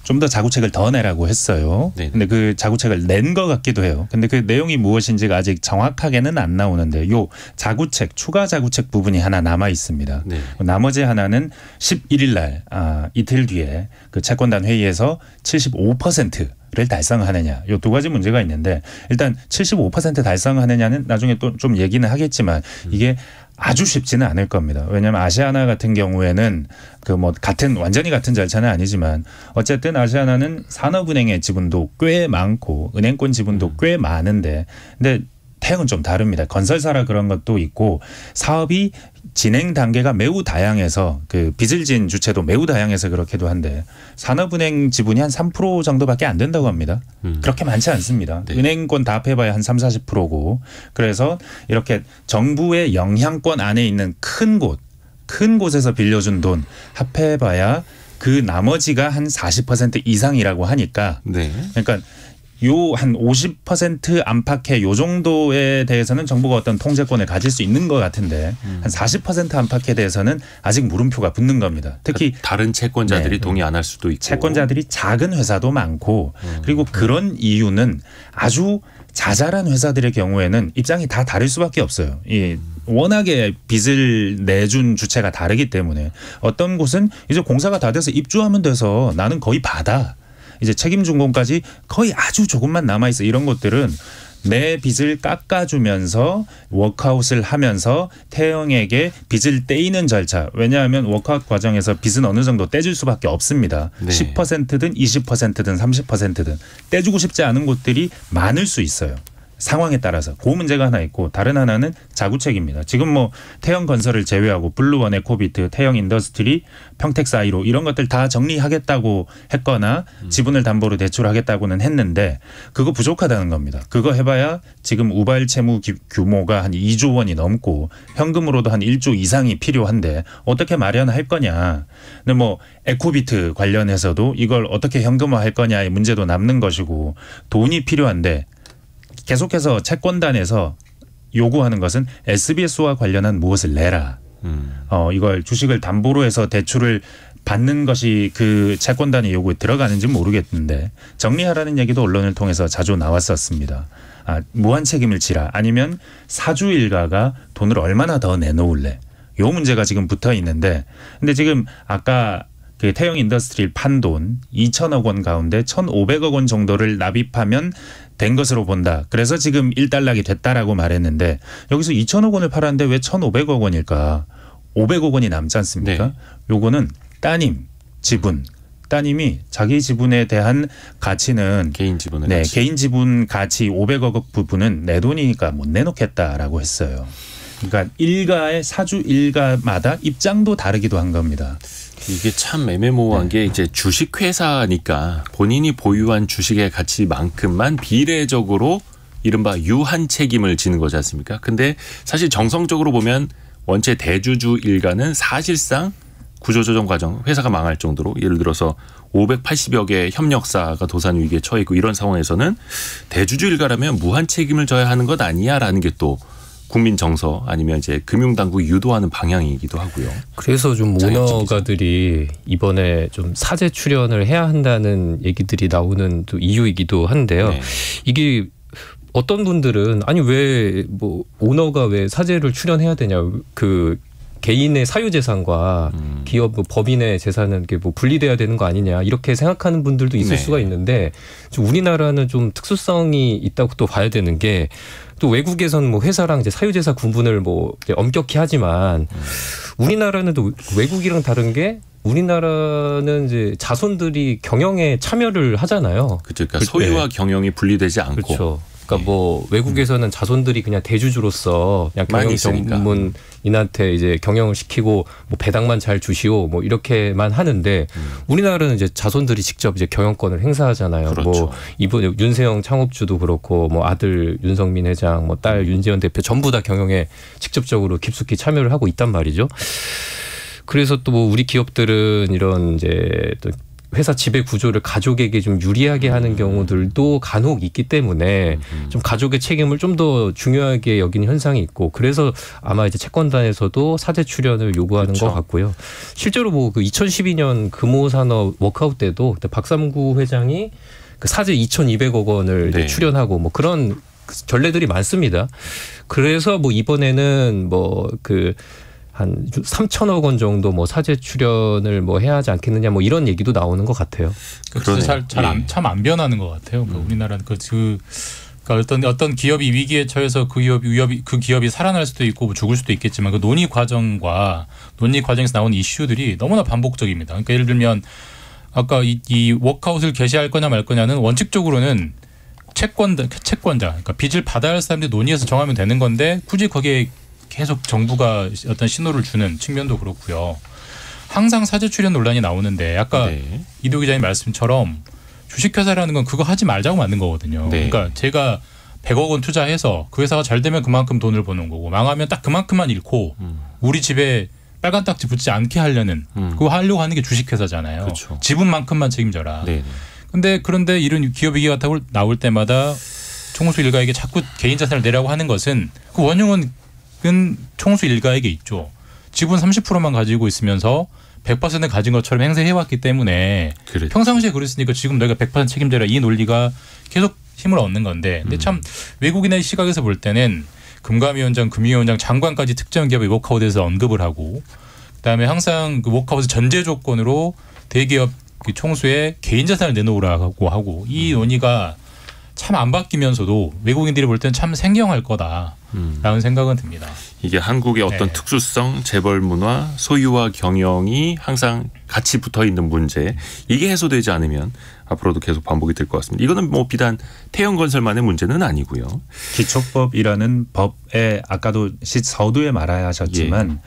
좀 더 자구책을 더 내라고 했어요. 근데 그 자구책을 낸 것 같기도 해요. 근데 그 내용이 무엇인지가 아직 정확하게는 안 나오는데 요 자구책 추가 자구책 부분이 하나 남아 있습니다. 네. 나머지 하나는 11일 날 이틀 뒤에 그 채권단 회의에서 75%를 달성하느냐. 요 두 가지 문제가 있는데 일단 75% 달성하느냐는 나중에 또 좀 얘기는 하겠지만 이게 아주 쉽지는 않을 겁니다. 왜냐하면 아시아나 같은 경우에는 그 뭐 완전히 같은 절차는 아니지만 어쨌든 아시아나는 산업은행의 지분도 꽤 많고 은행권 지분도 꽤 많은데 근데 태영은 좀 다릅니다. 건설사라 그런 것도 있고 사업이 진행 단계가 매우 다양해서 그 빚을 진 주체도 매우 다양해서 그렇기도 한데 산업은행 지분이 한 3% 정도밖에 안 된다고 합니다. 그렇게 많지 않습니다. 네. 은행권 다 합해봐야 한 30-40%고 그래서 이렇게 정부의 영향권 안에 있는 큰 곳에서 빌려준 돈 합해봐야 그 나머지가 한 40% 이상이라고 하니까 네. 그러니까 요 한 50% 안팎의 요 정도에 대해서는 정부가 어떤 통제권을 가질 수 있는 것 같은데 한 40% 안팎에 대해서는 아직 물음표가 붙는 겁니다. 특히 그러니까 다른 채권자들이 동의 안 할 수도 있고 채권자들이 작은 회사도 많고 그리고 그런 이유는 아주 자잘한 회사들의 경우에는 입장이 다 다를 수밖에 없어요. 워낙에 빚을 내준 주체가 다르기 때문에 어떤 곳은 이제 공사가 다 돼서 입주하면 돼서 나는 거의 받아. 이제 책임준공까지 거의 아주 조금만 남아있어. 이런 것들은 내 빚을 깎아주면서 워크아웃을 하면서 태영에게 빚을 떼이는 절차. 왜냐하면 워크아웃 과정에서 빚은 어느 정도 떼줄 수밖에 없습니다. 네. 10%든 20%든 30%든 떼주고 싶지 않은 곳들이 많을 수 있어요. 상황에 따라서 그 문제가 하나 있고 다른 하나는 자구책입니다. 지금 뭐 태영건설을 제외하고 블루원 에코비트, 태영인더스트리, 평택사이로 이런 것들 다 정리하겠다고 했거나 지분을 담보로 대출하겠다고는 했는데 그거 부족하다는 겁니다. 그거 해봐야 지금 우발 채무 규모가 한 2조 원이 넘고 현금으로도 한 1조 이상이 필요한데 어떻게 마련할 거냐. 근데 뭐 에코비트 관련해서도 이걸 어떻게 현금화할 거냐의 문제도 남는 것이고 돈이 필요한데 계속해서 채권단에서 요구하는 것은 SBS와 관련한 무엇을 내라. 이걸 주식을 담보로 해서 대출을 받는 것이 그 채권단의 요구에 들어가는지 모르겠는데 정리하라는 얘기도 언론을 통해서 자주 나왔었습니다. 무한 책임을 지라 아니면 사주 일가가 돈을 얼마나 더 내놓을래. 요 문제가 지금 붙어 있는데 근데 지금 아까 그 태영 인더스트리를 판 돈 2천억 원 가운데 1,500억 원 정도를 납입하면 된 것으로 본다. 그래서 지금 일단락이 됐다라고 말했는데 여기서 2천억 원을 팔았는데 왜 1,500억 원일까? 500억 원이 남지 않습니까? 네. 요거는 따님 지분. 따님이 자기 지분에 대한 가치는 개인 지분의 네, 가치. 개인 지분 가치 500억 부분은 내 돈이니까 못 내놓겠다라고 했어요. 그러니까 일가의 사주 일가마다 입장도 다르기도 한 겁니다. 이게 참 애매모호한 게 이제 주식회사니까 본인이 보유한 주식의 가치만큼만 비례적으로 이른바 유한 책임을 지는 거지 않습니까? 근데 사실 정성적으로 보면 원체 대주주 일가는 사실상 구조조정 과정 회사가 망할 정도로 예를 들어서 580여 개의 협력사가 도산 위기에 처해 있고 이런 상황에서는 대주주 일가라면 무한 책임을 져야 하는 것 아니야라는 게 또 국민 정서 아니면 이제 금융당국이 유도하는 방향이기도 하고요. 그래서 좀 오너가들이 이번에 좀 사제 출연을 해야 한다는 얘기들이 나오는 또 이유이기도 한데요. 네. 이게 어떤 분들은 아니 왜 뭐 오너가 왜 사제를 출연해야 되냐 그 개인의 사유재산과 기업 법인의 재산은 뭐 분리돼야 되는 거 아니냐 이렇게 생각하는 분들도 있을 수가 있는데 좀 우리나라는 좀 특수성이 있다고 또 봐야 되는 게 또 외국에서는 뭐 회사랑 이제 사유재산 구분을 뭐 엄격히 하지만 우리나라는 또 외국이랑 다른 게 우리나라는 이제 자손들이 경영에 참여를 하잖아요. 그렇죠. 그러니까 소유와 경영이 분리되지 않고. 그렇죠. 그러니까 뭐 외국에서는 자손들이 그냥 대주주로서 그냥 경영 전문인한테 이제 경영을 시키고 뭐 배당만 잘 주시오 뭐 이렇게만 하는데 우리나라는 이제 자손들이 직접 이제 경영권을 행사하잖아요. 그렇죠. 뭐 이번 윤세영 창업주도 그렇고 뭐 아들 윤성민 회장, 뭐 딸 윤재현 대표 전부 다 경영에 직접적으로 깊숙이 참여를 하고 있단 말이죠. 그래서 또 뭐 우리 기업들은 이런 이제 또 회사 지배 구조를 가족에게 좀 유리하게 하는 경우들도 간혹 있기 때문에 좀 가족의 책임을 좀 더 중요하게 여기는 현상이 있고 그래서 아마 이제 채권단에서도 사제 출연을 요구하는 그렇죠. 것 같고요. 실제로 뭐 그 2012년 금호산업 워크아웃 때도 그때 박삼구 회장이 그 사제 2,200억 원을 네. 이제 출연하고 뭐 그런 전례들이 많습니다. 그래서 뭐 이번에는 뭐 그 한 3천억 원 정도 뭐 사제 출연을 뭐 해야 하지 않겠느냐 뭐 이런 얘기도 나오는 것 같아요. 참 안 변하는 것 같아요. 우리나라는 그러니까 어떤 기업이 위기에 처해서 그 기업이 살아날 수도 있고 뭐 죽을 수도 있겠지만 그 논의 과정에서 나오는 이슈들이 너무나 반복적입니다. 그러니까 예를 들면 아까 이 워크아웃을 개시할 거냐 말 거냐는 원칙적으로는 채권자 그러니까 빚을 받아야 할 사람들이 논의해서 정하면 되는 건데 굳이 거기에 계속 정부가 어떤 신호를 주는 측면도 그렇고요. 항상 사제 출연 논란이 나오는데 아까 이도 기자님 말씀처럼 주식회사라는 건 그거 하지 말자고 만든 거거든요. 네. 그러니까 제가 100억 원 투자해서 그 회사가 잘 되면 그만큼 돈을 버는 거고 망하면 딱 그만큼만 잃고 우리 집에 빨간 딱지 붙지 않게 하려는 그거 하려고 하는 게 주식회사잖아요. 그렇죠. 지분만큼만 책임져라. 네. 그런데 이런 기업 위기가 나올 때마다 총수 일가에게 자꾸 개인 자산을 내라고 하는 것은 그 원흉은 총수 일가에게 있죠. 지분 30%만 가지고 있으면서 100% 가진 것처럼 행세해왔기 때문에 그렇죠. 평상시에 그랬으니까 지금 내가 100% 책임져라 이 논리가 계속 힘을 얻는 건데 근데 참 외국인의 시각에서 볼 때는 금감위원장, 금융위원장, 장관까지 특정 기업의 워크아웃에서 언급을 하고 그다음에 항상 그 워크아웃의 전제 조건으로 대기업 그 총수의 개인 자산을 내놓으라고 하고 이 논의가 참 안 바뀌면서도 외국인들이 볼 때는 참 생경할 거다라는 생각은 듭니다. 이게 한국의 어떤 특수성, 재벌 문화, 소유와 경영이 항상 같이 붙어 있는 문제 이게 해소되지 않으면 앞으로도 계속 반복이 될 것 같습니다. 이거는 뭐 비단 태형건설만의 문제는 아니고요. 기초법이라는 법에 아까도 서두에 말해야 하셨지만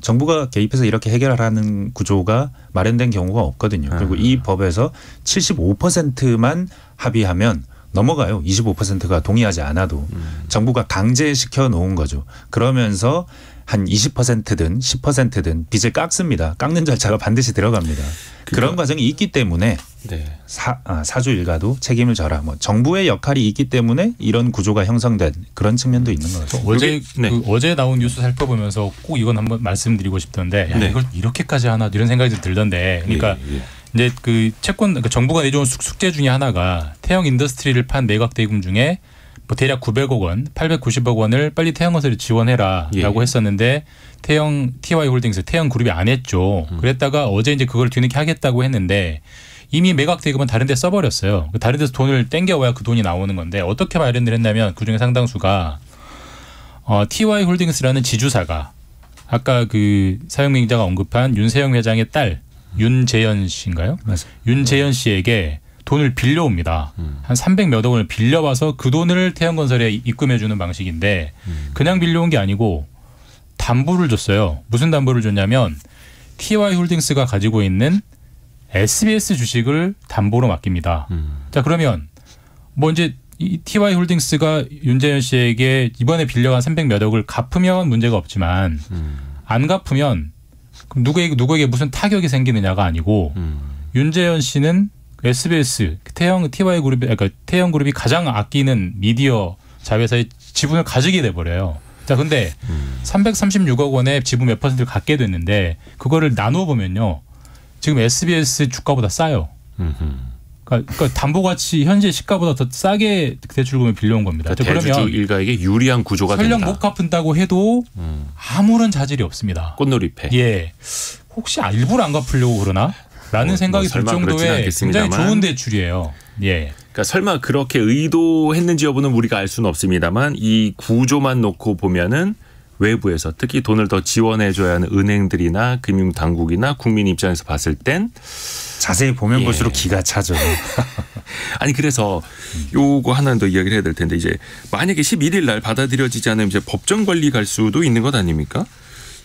정부가 개입해서 이렇게 해결하라는 구조가 마련된 경우가 없거든요. 그리고 이 법에서 75%만 합의하면 넘어가요. 25%가 동의하지 않아도 정부가 강제시켜 놓은 거죠. 그러면서 한 20%든 10%든 빚을 깎습니다. 깎는 절차가 반드시 들어갑니다. 그런 과정이 있기 때문에 사주 일가도 책임을 져라. 뭐 정부의 역할이 있기 때문에 이런 구조가 형성된 그런 측면도 있는 것 같습니다. 어제 나온 뉴스 살펴보면서 꼭 이건 한번 말씀드리고 싶던데 이걸 이렇게까지 하나 이런 생각이 들던데 그러니까 이제 그 채권 정부가 내준 숙제 중에 하나가 태형 인더스트리를 판 매각 대금 중에 뭐 대략 900억 원, 890억 원을 빨리 태형건설에 지원해라라고 했었는데 태형 TY홀딩스 태형 그룹이 안 했죠. 그랬다가 어제 이제 그걸 뒤늦게 하겠다고 했는데 이미 매각 대금은 다른 데 써버렸어요. 다른 데서 돈을 땡겨와야 그 돈이 나오는 건데 어떻게 마련을 했냐면 그중에 상당수가 TY홀딩스라는 지주사가 아까 그 사용민 기자가 언급한 윤세영 회장의 딸 윤재현 씨인가요? 맞습니다. 윤재현 씨에게 돈을 빌려옵니다. 한 300몇 억 원을 빌려와서 그 돈을 태형건설에 입금해 주는 방식인데 그냥 빌려온 게 아니고 담보를 줬어요. 무슨 담보를 줬냐면 TY홀딩스가 가지고 있는 SBS 주식을 담보로 맡깁니다. 자 그러면 뭐 이제 이 TY홀딩스가 윤재현 씨에게 이번에 빌려간 300몇 억을 갚으면 문제가 없지만 안 갚으면 그럼 누구에게 무슨 타격이 생기느냐가 아니고 윤재현 씨는 SBS 태형 TY 그룹이 그러니까 태형 그룹이 가장 아끼는 미디어 자회사의 지분을 가지게 돼 버려요. 자, 근데 336억 원의 지분 몇 %를 갖게 됐는데 그거를 나눠 보면요, 지금 SBS 주가보다 싸요. 그러니까 담보 가치 현재 시가보다 더 싸게 대출금을 빌려온 겁니다. 그러니까 대주주 일가에게 유리한 구조가 설령 된다. 못 갚은다고 해도 아무런 자질이 없습니다. 꽃놀이패. 예, 혹시 일부러 안 갚으려고 그러나? 라는 생각이 들 정도의 굉장히 좋은 대출이에요. 예. 그러니까 설마 그렇게 의도했는지 여부는 우리가 알 수는 없습니다만 이 구조만 놓고 보면은 외부에서 특히 돈을 더 지원해줘야 하는 은행들이나 금융당국이나 국민 입장에서 봤을 땐 자세히 보면 볼수록 기가 차죠. 아니 그래서 요거 하나 더 이야기를 해야 될 텐데 이제 만약에 11일 날 받아들여지지 않으면 이제 법정 관리 갈 수도 있는 것 아닙니까?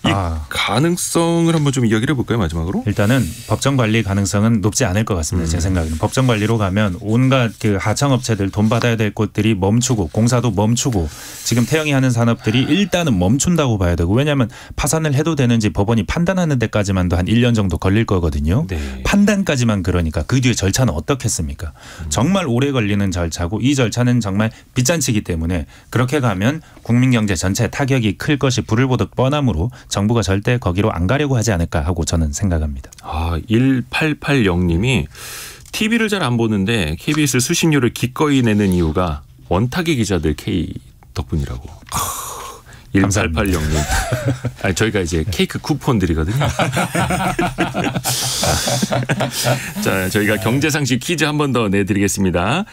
이 가능성을 한번 좀 이야기를 해볼까요 마지막으로? 일단은 법정 관리 가능성은 높지 않을 것 같습니다. 제 생각에는 법정 관리로 가면 온갖 그 하청업체들 돈 받아야 될 곳들이 멈추고 공사도 멈추고 지금 태영이 하는 산업들이 일단은 멈춘다고 봐야 되고 왜냐하면 파산을 해도 되는지 법원이 판단하는 데까지만도 한 1년 정도 걸릴 거거든요. 네. 판단까지만 그러니까 그 뒤에 절차는 어떻겠습니까? 정말 오래 걸리는 절차고 이 절차는 정말 빚잔치기 때문에 그렇게 가면 국민 경제 전체에 타격이 클 것이 불을 보듯 뻔하므로 정부가 절대 거기로 안 가려고 하지 않을까 하고 저는 생각합니다. 1880님이 TV를 잘 안 보는데 KBS 수신료를 기꺼이 내는 이유가 원탁의 기자들 K 덕분이라고. 1880님. 아니, 저희가 이제 케이크 쿠폰 드리거든요. 자, 저희가 경제상식 퀴즈 한 번 더 내드리겠습니다.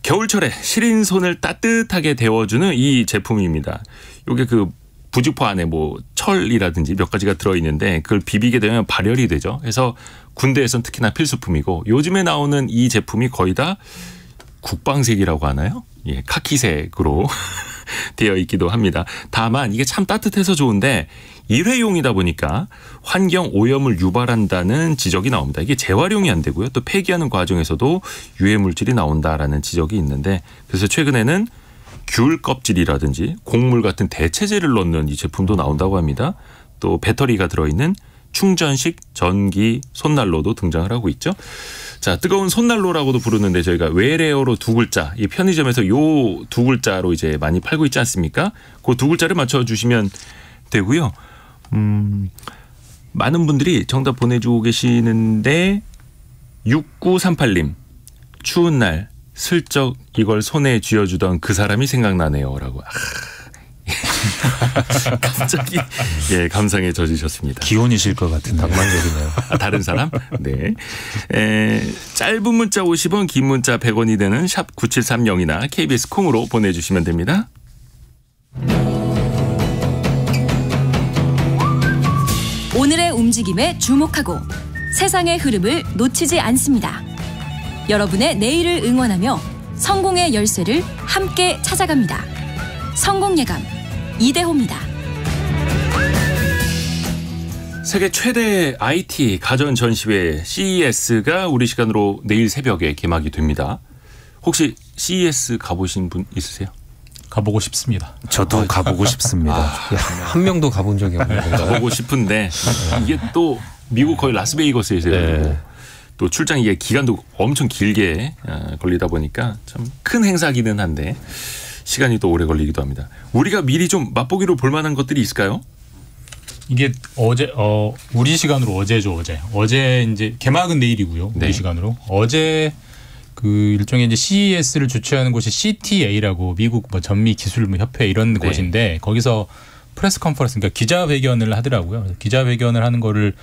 겨울철에 시린 손을 따뜻하게 데워주는 이 제품입니다. 이게 그 부직포 안에 뭐 철이라든지 몇 가지가 들어있는데 그걸 비비게 되면 발열이 되죠. 그래서 군대에서는 특히나 필수품이고 요즘에 나오는 이 제품이 거의 다 국방색이라고 하나요? 예, 카키색으로 되어 있기도 합니다. 다만 이게 참 따뜻해서 좋은데 일회용이다 보니까 환경 오염을 유발한다는 지적이 나옵니다. 이게 재활용이 안 되고요. 또 폐기하는 과정에서도 유해 물질이 나온다라는 지적이 있는데 그래서 최근에는 귤 껍질이라든지 곡물 같은 대체제를 넣는 이 제품도 나온다고 합니다. 또 배터리가 들어있는 충전식 전기 손난로도 등장을 하고 있죠. 자, 뜨거운 손난로라고도 부르는데 저희가 외래어로 두 글자, 이 편의점에서 요 두 글자로 이제 많이 팔고 있지 않습니까? 그 두 글자를 맞춰주시면 되고요. 많은 분들이 정답 보내주고 계시는데 6938님 추운 날 슬쩍 이걸 손에 쥐어주던 그 사람이 생각나네요라고. 갑자기 예 감상에 젖으셨습니다. 기혼이실 것 같은 낭만적이네요. 다른 사람? 네. 짧은 문자 50원, 긴 문자 100원이 되는 샵 9730이나 KBS 콩으로 보내주시면 됩니다. 오늘의 움직임에 주목하고 세상의 흐름을 놓치지 않습니다. 여러분의 내일을 응원하며 성공의 열쇠를 함께 찾아갑니다. 성공예감 이대호입니다. 세계 최대 IT 가전 전시회 CES가 우리 시간으로 내일 새벽에 개막이 됩니다. 혹시 CES 가보신 분 있으세요? 가보고 싶습니다. 저도 가보고 싶습니다. 한 명도 가본 적이 없는데. 가보고 싶은데 이게 또 미국 거의 라스베이거스에서 네. 또 출장 이게 기간도 엄청 길게 걸리다 보니까 참 큰 행사기는 한데 시간이 또 오래 걸리기도 합니다. 우리가 미리 좀 맛보기로 볼 만한 것들이 있을까요? 이게 우리 시간으로 어제죠. 어제 이제 개막은 내일이고요. 네. 우리 시간으로 어제 그 일종의 이제 CES를 주최하는 곳이 CTA라고 미국 뭐 전미 기술 협회 이런 네. 곳인데 거기서 프레스 컨퍼런스 그러니까 기자회견을 하더라고요. 기자회견을 하는 거를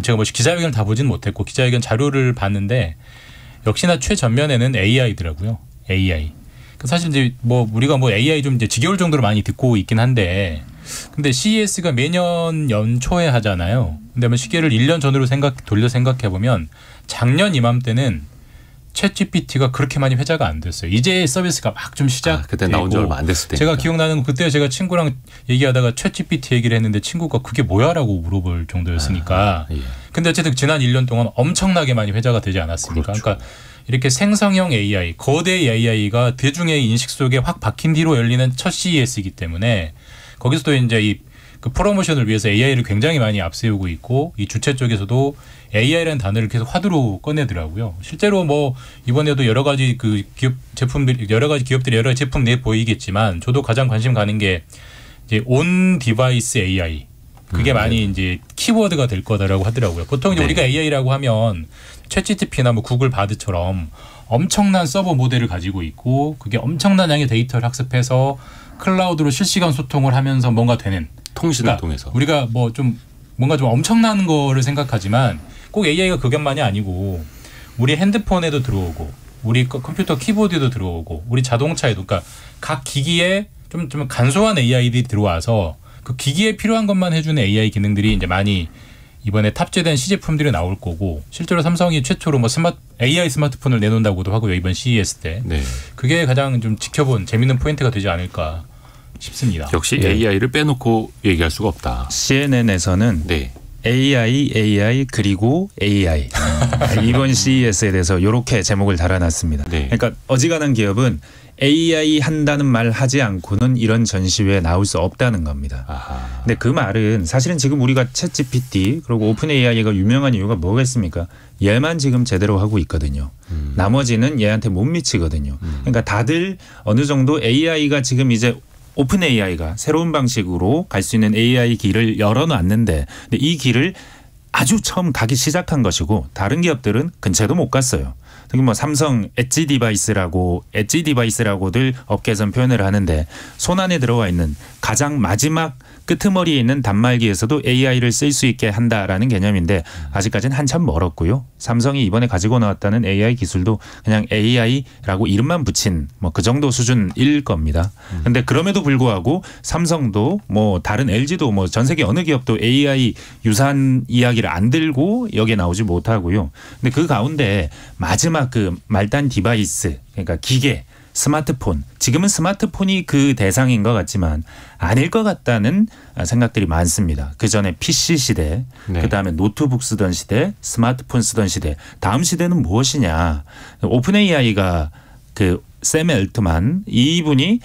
제가 뭐 기자회견을 다 보진 못했고 기자회견 자료를 봤는데 역시나 최전면에는 AI더라고요. AI. 사실 이제 뭐 우리가 뭐 AI 좀 이제 지겨울 정도로 많이 듣고 있긴 한데 근데 CES가 매년 연초에 하잖아요. 근데 뭐 시계를 1년 전으로 돌려 생각해 보면 작년 이맘때는 챗GPT가 그렇게 많이 회자가 안 됐어요. 이제 서비스가 막 좀 시작되고 그때 나온 지 얼마 안 됐을 때 제가 기억나는 건 그때 제가 친구랑 얘기하다가 챗GPT 얘기를 했는데 친구가 그게 뭐야라고 물어볼 정도였으니까. 예. 근데 어쨌든 지난 1년 동안 엄청나게 많이 회자가 되지 않았습니까? 그렇죠. 그러니까 이렇게 생성형 AI, 거대 AI가 대중의 인식 속에 확 박힌 뒤로 열리는 첫 CES이기 때문에 거기서도 이제 그 프로모션을 위해서 AI를 굉장히 많이 앞세우고 있고 이 주최 쪽에서도 AI라는 단어를 계속 화두로 꺼내더라고요. 실제로 뭐 이번에도 여러 가지 그 기업 제품들 여러 가지 기업들이 여러 가지 제품 내 보이겠지만 저도 가장 관심 가는 게 이제 온 디바이스 AI 그게 많이 이제 키워드가 될 거다라고 하더라고요. 보통 이제 우리가 AI라고 하면 챗GPT나 뭐 구글 바드처럼 엄청난 서버 모델을 가지고 있고 그게 엄청난 양의 데이터를 학습해서 클라우드로 실시간 소통을 하면서 뭔가 되는 통신을 그러니까 통해서 우리가 뭐 좀 뭔가 좀 엄청난 거를 생각하지만 꼭 AI가 그것만이 아니고 우리 핸드폰에도 들어오고 우리 컴퓨터 키보드에도 들어오고 우리 자동차에도 그러니까 각 기기에 좀 간소한 AI들이 들어와서 그 기기에 필요한 것만 해주는 AI 기능들이 이제 많이 이번에 탑재된 시제품들이 나올 거고 실제로 삼성이 최초로 뭐 AI 스마트폰을 내놓는다고도 하고요. 이번 CES 때. 네. 그게 가장 좀 지켜본 재밌는 포인트가 되지 않을까 싶습니다. 역시 AI를 빼놓고 얘기할 수가 없다. CNN에서는 네. AI 그리고 AI 이번 CES에 대해서 이렇게 제목을 달아놨습니다. 네. 그러니까 어지간한 기업은 AI 한다는 말 하지 않고는 이런 전시회에 나올 수 없다는 겁니다. 아하. 근데 그 말은 사실은 지금 우리가 챗GPT 그리고 오픈 AI가 유명한 이유가 뭐겠습니까? 얘만 지금 제대로 하고 있거든요. 나머지는 얘한테 못 미치거든요. 그러니까 다들 어느 정도 AI가 지금 이제 오픈 AI가 새로운 방식으로 갈 수 있는 AI 길을 열어놨는데 근데 이 길을 아주 처음 가기 시작한 것이고 다른 기업들은 근처에도 못 갔어요. 특히 뭐 삼성 엣지 디바이스라고들 업계에서는 표현을 하는데 손 안에 들어와 있는 가장 마지막 끄트머리에 있는 단말기에서도 AI를 쓸 수 있게 한다라는 개념인데 아직까지는 한참 멀었고요. 삼성이 이번에 가지고 나왔다는 AI 기술도 그냥 AI라고 이름만 붙인 뭐 그 정도 수준일 겁니다. 그런데 그럼에도 불구하고 삼성도 뭐 다른 LG도 뭐 전 세계 어느 기업도 AI 유사한 이야기를 안 들고 여기에 나오지 못하고요. 근데 그 가운데 마지막 그 말단 디바이스 그러니까 기계 스마트폰 지금은 스마트폰이 그 대상인 것 같지만 아닐 것 같다는 생각들이 많습니다. 그전에 PC 시대 네. 그다음에 노트북 쓰던 시대 스마트폰 쓰던 시대 다음 시대는 무엇이냐. 오픈 AI가 그 샘 엘트만 이분이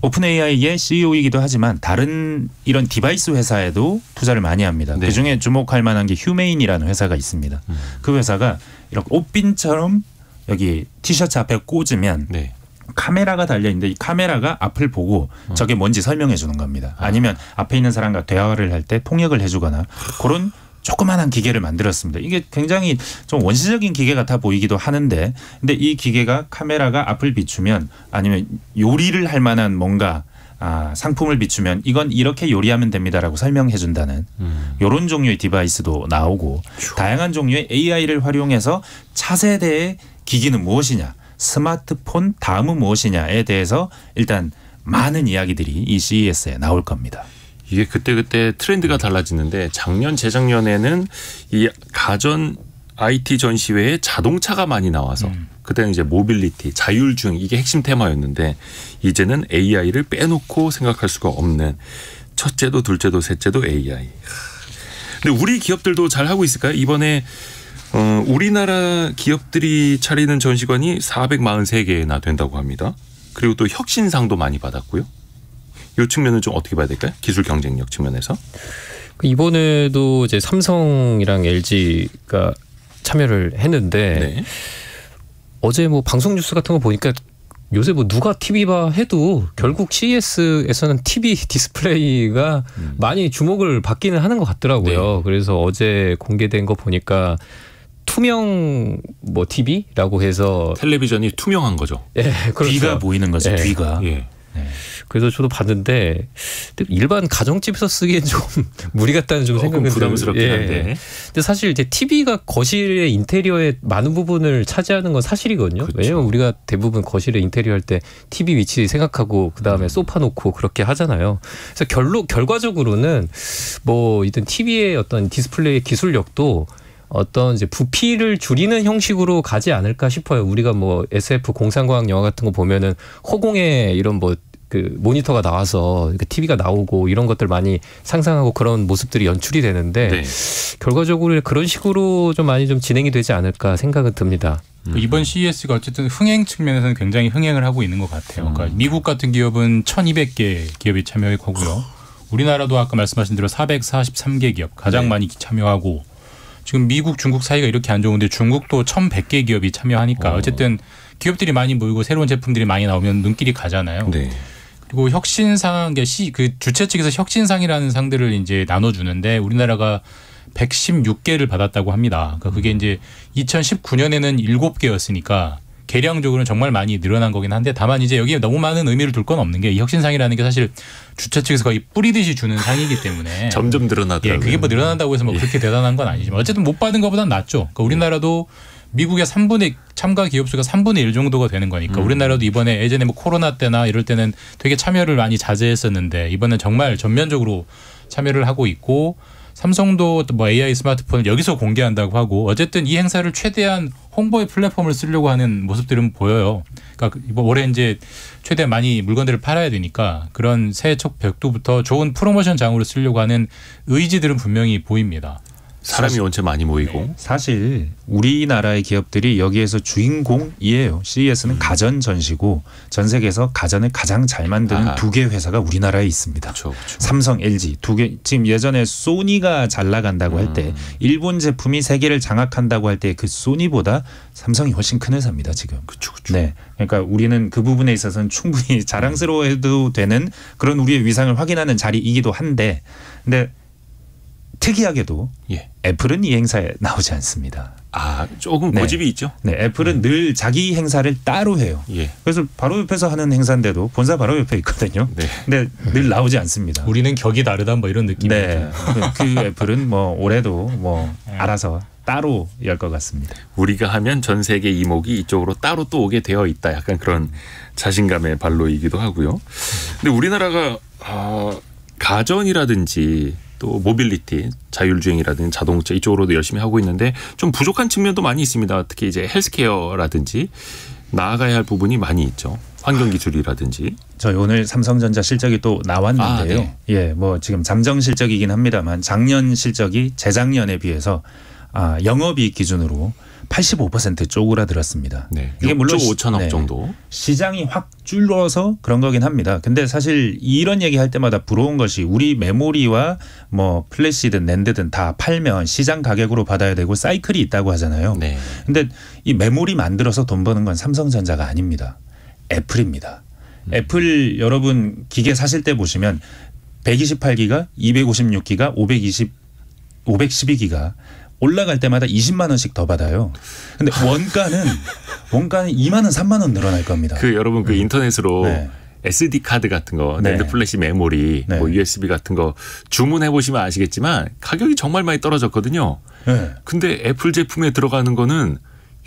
오픈 AI의 CEO이기도 하지만 다른 이런 디바이스 회사에도 투자를 많이 합니다. 네. 그중에 주목할 만한 게 휴메인이라는 회사가 있습니다. 그 회사가 이렇게 옷핀처럼 여기 티셔츠 앞에 꽂으면 네. 카메라가 달려있는데 이 카메라가 앞을 보고 저게 뭔지 설명해 주는 겁니다. 아니면 앞에 있는 사람과 대화를 할 때 통역을 해주거나 그런 조그마한 기계를 만들었습니다. 이게 굉장히 좀 원시적인 기계 같아 보이기도 하는데 근데 이 기계가 카메라가 앞을 비추면 아니면 요리를 할 만한 뭔가 상품을 비추면 이건 이렇게 요리하면 됩니다라고 설명해 준다는 이런 종류의 디바이스도 나오고 다양한 종류의 AI를 활용해서 차세대의 기기는 무엇이냐 스마트폰 다음은 무엇이냐에 대해서 일단 많은 이야기들이 이 CES에 나올 겁니다. 이게 그때그때 트렌드가 달라지는데 작년 재작년에는 이 가전 IT 전시회에 자동차가 많이 나와서 그때는 이제 모빌리티, 자율주행 이게 핵심 테마였는데 이제는 AI를 빼놓고 생각할 수가 없는 첫째도 둘째도 셋째도 AI. 근데 우리 기업들도 잘 하고 있을까요? 이번에 우리나라 기업들이 차리는 전시관이 443개나 된다고 합니다. 그리고 또 혁신상도 많이 받았고요. 이 측면은 좀 어떻게 봐야 될까요? 기술 경쟁력 측면에서. 이번에도 이제 삼성이랑 LG가 참여를 했는데 네. 어제 뭐 방송 뉴스 같은 거 보니까 요새 뭐 누가 TV 봐 해도 결국 CES에서는 TV 디스플레이가 많이 주목을 받기는 하는 것 같더라고요. 네. 그래서 어제 공개된 거 보니까 투명 뭐 TV라고 해서 텔레비전이 투명한 거죠. 예, 그렇죠. 귀가 보이는 거죠. 예. 귀가. 예. 그래서 저도 봤는데 일반 가정집에서 쓰기엔 좀 무리 같다는 좀 조금 생각은 부담스럽긴 예. 한데. 근데 사실 이제 TV가 거실의 인테리어의 많은 부분을 차지하는 건 사실이거든요. 그렇죠. 왜냐면 우리가 대부분 거실에 인테리어 할 때 TV 위치 생각하고 그다음에 소파 놓고 그렇게 하잖아요. 그래서 결과적으로는 뭐 이든 TV의 어떤 디스플레이 기술력도 어떤 이제 부피를 줄이는 형식으로 가지 않을까 싶어요. 우리가 뭐 SF 공상과학 영화 같은 거 보면은 허공에 이런 뭐 그 모니터가 나와서 TV가 나오고 이런 것들 많이 상상하고 그런 모습들이 연출이 되는데 네. 결과적으로 그런 식으로 좀 많이 좀 진행이 되지 않을까 생각은 듭니다. 이번 CES가 어쨌든 흥행 측면에서는 굉장히 흥행을 하고 있는 것 같아요. 그러니까 미국 같은 기업은 1,200개 기업이 참여하고요. 우리나라도 아까 말씀하신 대로 443개 기업 가장 네. 많이 참여하고 지금 미국, 중국 사이가 이렇게 안 좋은데 중국도 1,100개 기업이 참여하니까 어쨌든 기업들이 많이 모이고 새로운 제품들이 많이 나오면 눈길이 가잖아요. 네. 그리고 혁신상, 그 주최 측에서 혁신상이라는 상들을 이제 나눠주는데 우리나라가 116개를 받았다고 합니다. 그러니까 그게 이제 2019년에는 7개였으니까 계량적으로는 정말 많이 늘어난 거긴 한데 다만 이제 여기에 너무 많은 의미를 둘 건 없는 게 이 혁신상이라는 게 사실 주최 측에서 거의 뿌리듯이 주는 상이기 때문에 점점 늘어나더라고요. 예, 그게 뭐 늘어난다고 해서 뭐 그렇게 대단한 건 아니지만 어쨌든 못 받은 것보단 낫죠. 그러니까 우리나라도 미국의 참가 기업 수가 3분의 1 정도가 되는 거니까 우리나라도 이번에 예전에 뭐 코로나 때나 이럴 때는 되게 참여를 많이 자제했었는데 이번엔 정말 전면적으로 참여를 하고 있고 삼성도 뭐 AI 스마트폰을 여기서 공개한다고 하고 어쨌든 이 행사를 최대한 홍보의 플랫폼을 쓰려고 하는 모습들은 보여요. 그러니까 올해 이제 최대한 많이 물건들을 팔아야 되니까 그런 새해 첫 벽두부터 좋은 프로모션 장으로 쓰려고 하는 의지들은 분명히 보입니다. 사람이 원체 많이 모이고. 네. 사실 우리나라의 기업들이 여기에서 주인공이에요. CES는 가전 전시고 전 세계에서 가전을 가장 잘 만드는 두 개 회사가 우리나라에 있습니다. 그렇죠, 그렇죠. 삼성, LG 두 개. 지금 예전에 소니가 잘 나간다고 할 때 일본 제품이 세계를 장악한다고 할 때 그 소니보다 삼성이 훨씬 큰 회사입니다. 지금. 그렇죠, 그렇죠. 네, 그러니까 우리는 그 부분에 있어서는 충분히 자랑스러워해도 되는 그런 우리의 위상을 확인하는 자리이기도 한데, 근데 특이하게도 예. 애플은 이 행사에 나오지 않습니다. 아, 조금 네. 고집이 있죠. 네, 애플은 늘 자기 행사를 따로 해요. 예. 그래서 바로 옆에서 하는 행사인데도 본사 바로 옆에 있거든요. 네. 근데 늘 나오지 않습니다. 우리는 격이 다르다 뭐 이런 느낌이죠. 네, 그 애플은 뭐 올해도 뭐 알아서 따로 열 것 같습니다. 우리가 하면 전 세계 이목이 이쪽으로 따로 또 오게 되어 있다. 약간 그런 자신감의 발로이기도 하고요. 근데 우리나라가 가전이라든지 또 모빌리티, 자율주행이라든지 자동차 이쪽으로도 열심히 하고 있는데 좀 부족한 측면도 많이 있습니다. 특히 이제 헬스케어라든지 나아가야 할 부분이 많이 있죠. 환경기술이라든지. 저희 오늘 삼성전자 실적이 또 나왔는데요. 네. 예, 뭐 지금 잠정 실적이긴 합니다만 작년 실적이 재작년에 비해서 영업이익 기준으로 85% 쪼그라들었습니다. 네. 이게 물론 6조 5천억 네. 정도. 시장이 확 줄어서 그런 거긴 합니다. 근데 사실 이런 얘기할 때마다 부러운 것이 우리 메모리와 뭐 플래시든 낸드든 다 팔면 시장 가격으로 받아야 되고 사이클이 있다고 하잖아요. 네. 근데 이 메모리 만들어서 돈 버는 건 삼성전자가 아닙니다. 애플입니다. 애플 여러분 기계 사실 때 보시면 128기가, 256기가, 512기가 올라갈 때마다 20만 원씩 더 받아요. 근데 원가는 2만 원, 3만 원 늘어날 겁니다. 그 여러분 그 인터넷으로 네. SD 카드 같은 거, 네. 낸드 플래시 메모리, 네. 뭐 USB 같은 거 주문해 보시면 아시겠지만 가격이 정말 많이 떨어졌거든요. 네. 근데 애플 제품에 들어가는 거는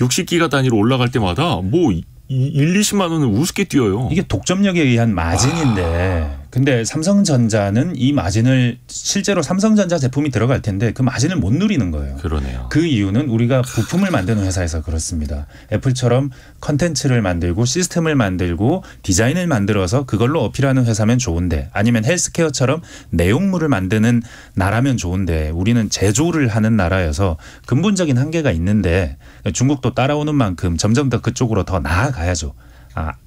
60기가 단위로 올라갈 때마다 뭐 20만 원은 우습게 뛰어요. 이게 독점력에 의한 마진인데 근데 삼성전자는 이 마진을 실제로 삼성전자 제품이 들어갈 텐데 그 마진을 못 누리는 거예요. 그러네요. 그 이유는 우리가 부품을 만드는 회사에서 그렇습니다. 애플처럼 컨텐츠를 만들고 시스템을 만들고 디자인을 만들어서 그걸로 어필하는 회사면 좋은데 아니면 헬스케어처럼 내용물을 만드는 나라면 좋은데 우리는 제조를 하는 나라여서 근본적인 한계가 있는데 중국도 따라오는 만큼 점점 더 그쪽으로 더 나아가야죠.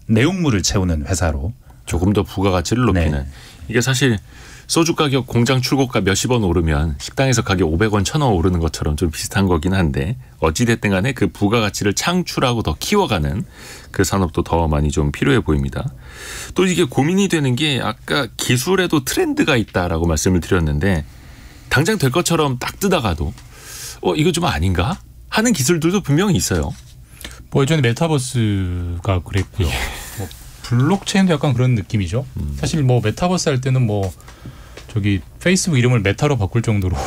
내용물을 채우는 회사로. 조금 더 부가가치를 높이는. 네. 이게 사실 소주 가격 공장 출고가 몇십 원 오르면 식당에서 가격 500원, 1000원 오르는 것처럼 좀 비슷한 거긴 한데 어찌됐든 간에 그 부가가치를 창출하고 더 키워가는 그 산업도 더 많이 좀 필요해 보입니다. 또 이게 고민이 되는 게 아까 기술에도 트렌드가 있다라고 말씀을 드렸는데 당장 될 것처럼 딱 뜨다가도 이거 좀 아닌가 하는 기술들도 분명히 있어요. 뭐 예전에 메타버스가 그랬고요. 뭐 블록체인도 약간 그런 느낌이죠. 사실 뭐 메타버스 할 때는 뭐 저기 페이스북 이름을 메타로 바꿀 정도로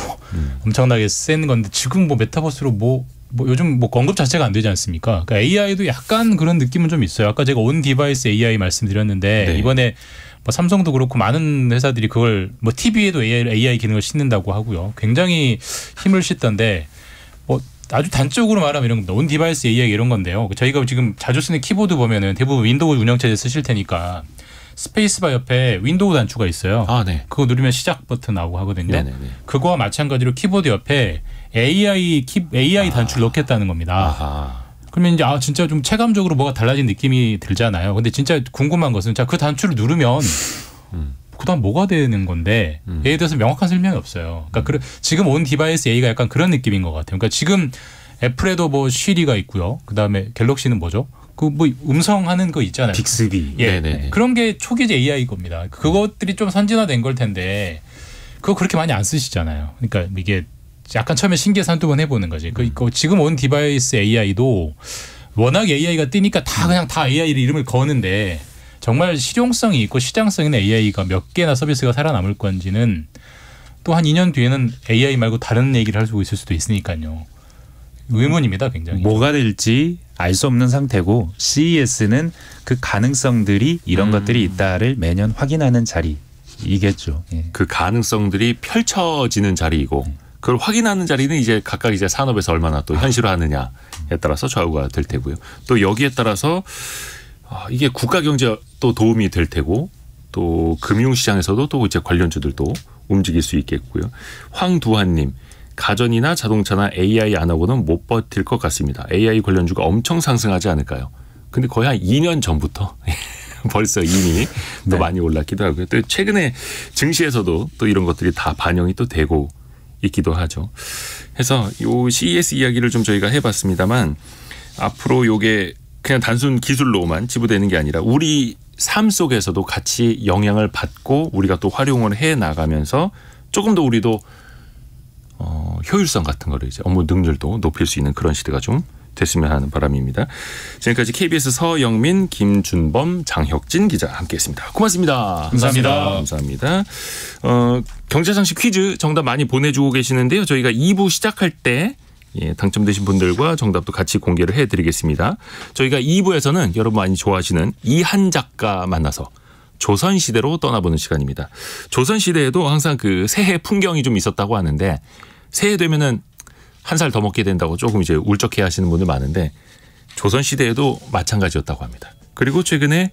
엄청나게 센 건데 지금 뭐 메타버스로 뭐 요즘 뭐 언급 자체가 안 되지 않습니까? 그러니까 AI도 약간 그런 느낌은 좀 있어요. 아까 제가 온 디바이스 AI 말씀드렸는데 네. 이번에 뭐 삼성도 그렇고 많은 회사들이 그걸 뭐 TV에도 AI 기능을 싣는다고 하고요. 굉장히 힘을 싣던데 뭐 아주 단적으로 말하면 이런 겁니다. 온 디바이스 AI 이런 건데요. 저희가 지금 자주 쓰는 키보드 보면은 대부분 윈도우 운영체제 쓰실 테니까 스페이스바 옆에 윈도우 단추가 있어요. 네. 그거 누르면 시작 버튼 나오고 하거든요. 네네네. 그거와 마찬가지로 키보드 옆에 AI 단추를 넣겠다는 겁니다. 아하. 그러면 이제 진짜 좀 체감적으로 뭐가 달라진 느낌이 들잖아요. 근데 진짜 궁금한 것은 그 단추를 누르면 그다음 뭐가 되는 건데 예에 대해서 명확한 설명이 없어요. 그러니까 지금 온 디바이스 A가 약간 그런 느낌인 것 같아요. 그러니까 지금 애플에도 뭐 시리가 있고요. 그다음에 갤럭시는 뭐죠? 그 뭐 음성하는 거 있잖아요. 빅스비. 예, 네네. 그런 게 초기제 AI 겁니다. 그것들이 좀 선진화된 걸 텐데 그거 그렇게 많이 안 쓰시잖아요. 그러니까 이게 약간 처음에 신기해서 한두 번 해보는 거지. 지금 온 디바이스 AI도 워낙 AI가 뜨니까 그냥 다 AI 이름을 거는데 정말 실용성이 있고 시장성 있는 AI가 몇 개나 서비스가 살아남을 건지는 또 한 2년 뒤에는 AI 말고 다른 얘기를 할 수 있을 수도 있으니까요. 의문입니다, 굉장히. 뭐가 될지 알 수 없는 상태고 CES는 그 가능성들이 이런 것들이 있다를 매년 확인하는 자리이겠죠. 예. 그 가능성들이 펼쳐지는 자리이고 그걸 확인하는 자리는 이제 각각 이제 산업에서 얼마나 또 현실화하느냐에 따라서 좌우가 될 테고요. 또 여기에 따라서 이게 국가 경제에 또 도움이 될 테고 또 금융시장에서도 또 이제 관련주들도 움직일 수 있겠고요. 황두한님, 가전이나 자동차나 AI 안 하고는 못 버틸 것 같습니다. AI 관련주가 엄청 상승하지 않을까요? 근데 거의 한 2년 전부터 벌써 이미 또 많이 올랐기도 하고요. 또 최근에 증시에서도 또 이런 것들이 다 반영이 또 되고 있기도 하죠. 그래서 요 CES 이야기를 좀 저희가 해봤습니다만 앞으로 요게 그냥 단순 기술로만 지부되는 게 아니라 우리 삶 속에서도 같이 영향을 받고 우리가 또 활용을 해 나가면서 조금 더 우리도 효율성 같은 거를 이제 업무 능률도 높일 수 있는 그런 시대가 좀 됐으면 하는 바람입니다. 지금까지 KBS 서영민, 김준범, 장혁진 기자 함께했습니다. 고맙습니다. 감사합니다. 경제상식 퀴즈 정답 많이 보내주고 계시는데요. 저희가 2부 시작할 때 당첨되신 분들과 정답도 같이 공개를 해드리겠습니다. 저희가 2부에서는 여러분 많이 좋아하시는 이한 작가 만나서 조선시대로 떠나보는 시간입니다. 조선시대에도 항상 그 새해 풍경이 좀 있었다고 하는데 새해 되면은 한 살 더 먹게 된다고 조금 이제 울적해 하시는 분들 많은데 조선시대에도 마찬가지였다고 합니다. 그리고 최근에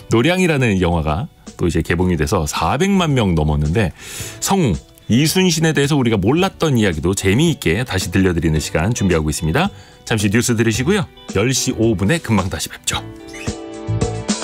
노량이라는 영화가 또 이제 개봉이 돼서 400만 명 넘었는데 성웅, 이순신에 대해서 우리가 몰랐던 이야기도 재미있게 다시 들려드리는 시간 준비하고 있습니다. 잠시 뉴스 들으시고요. 10시 5분에 금방 다시 뵙죠.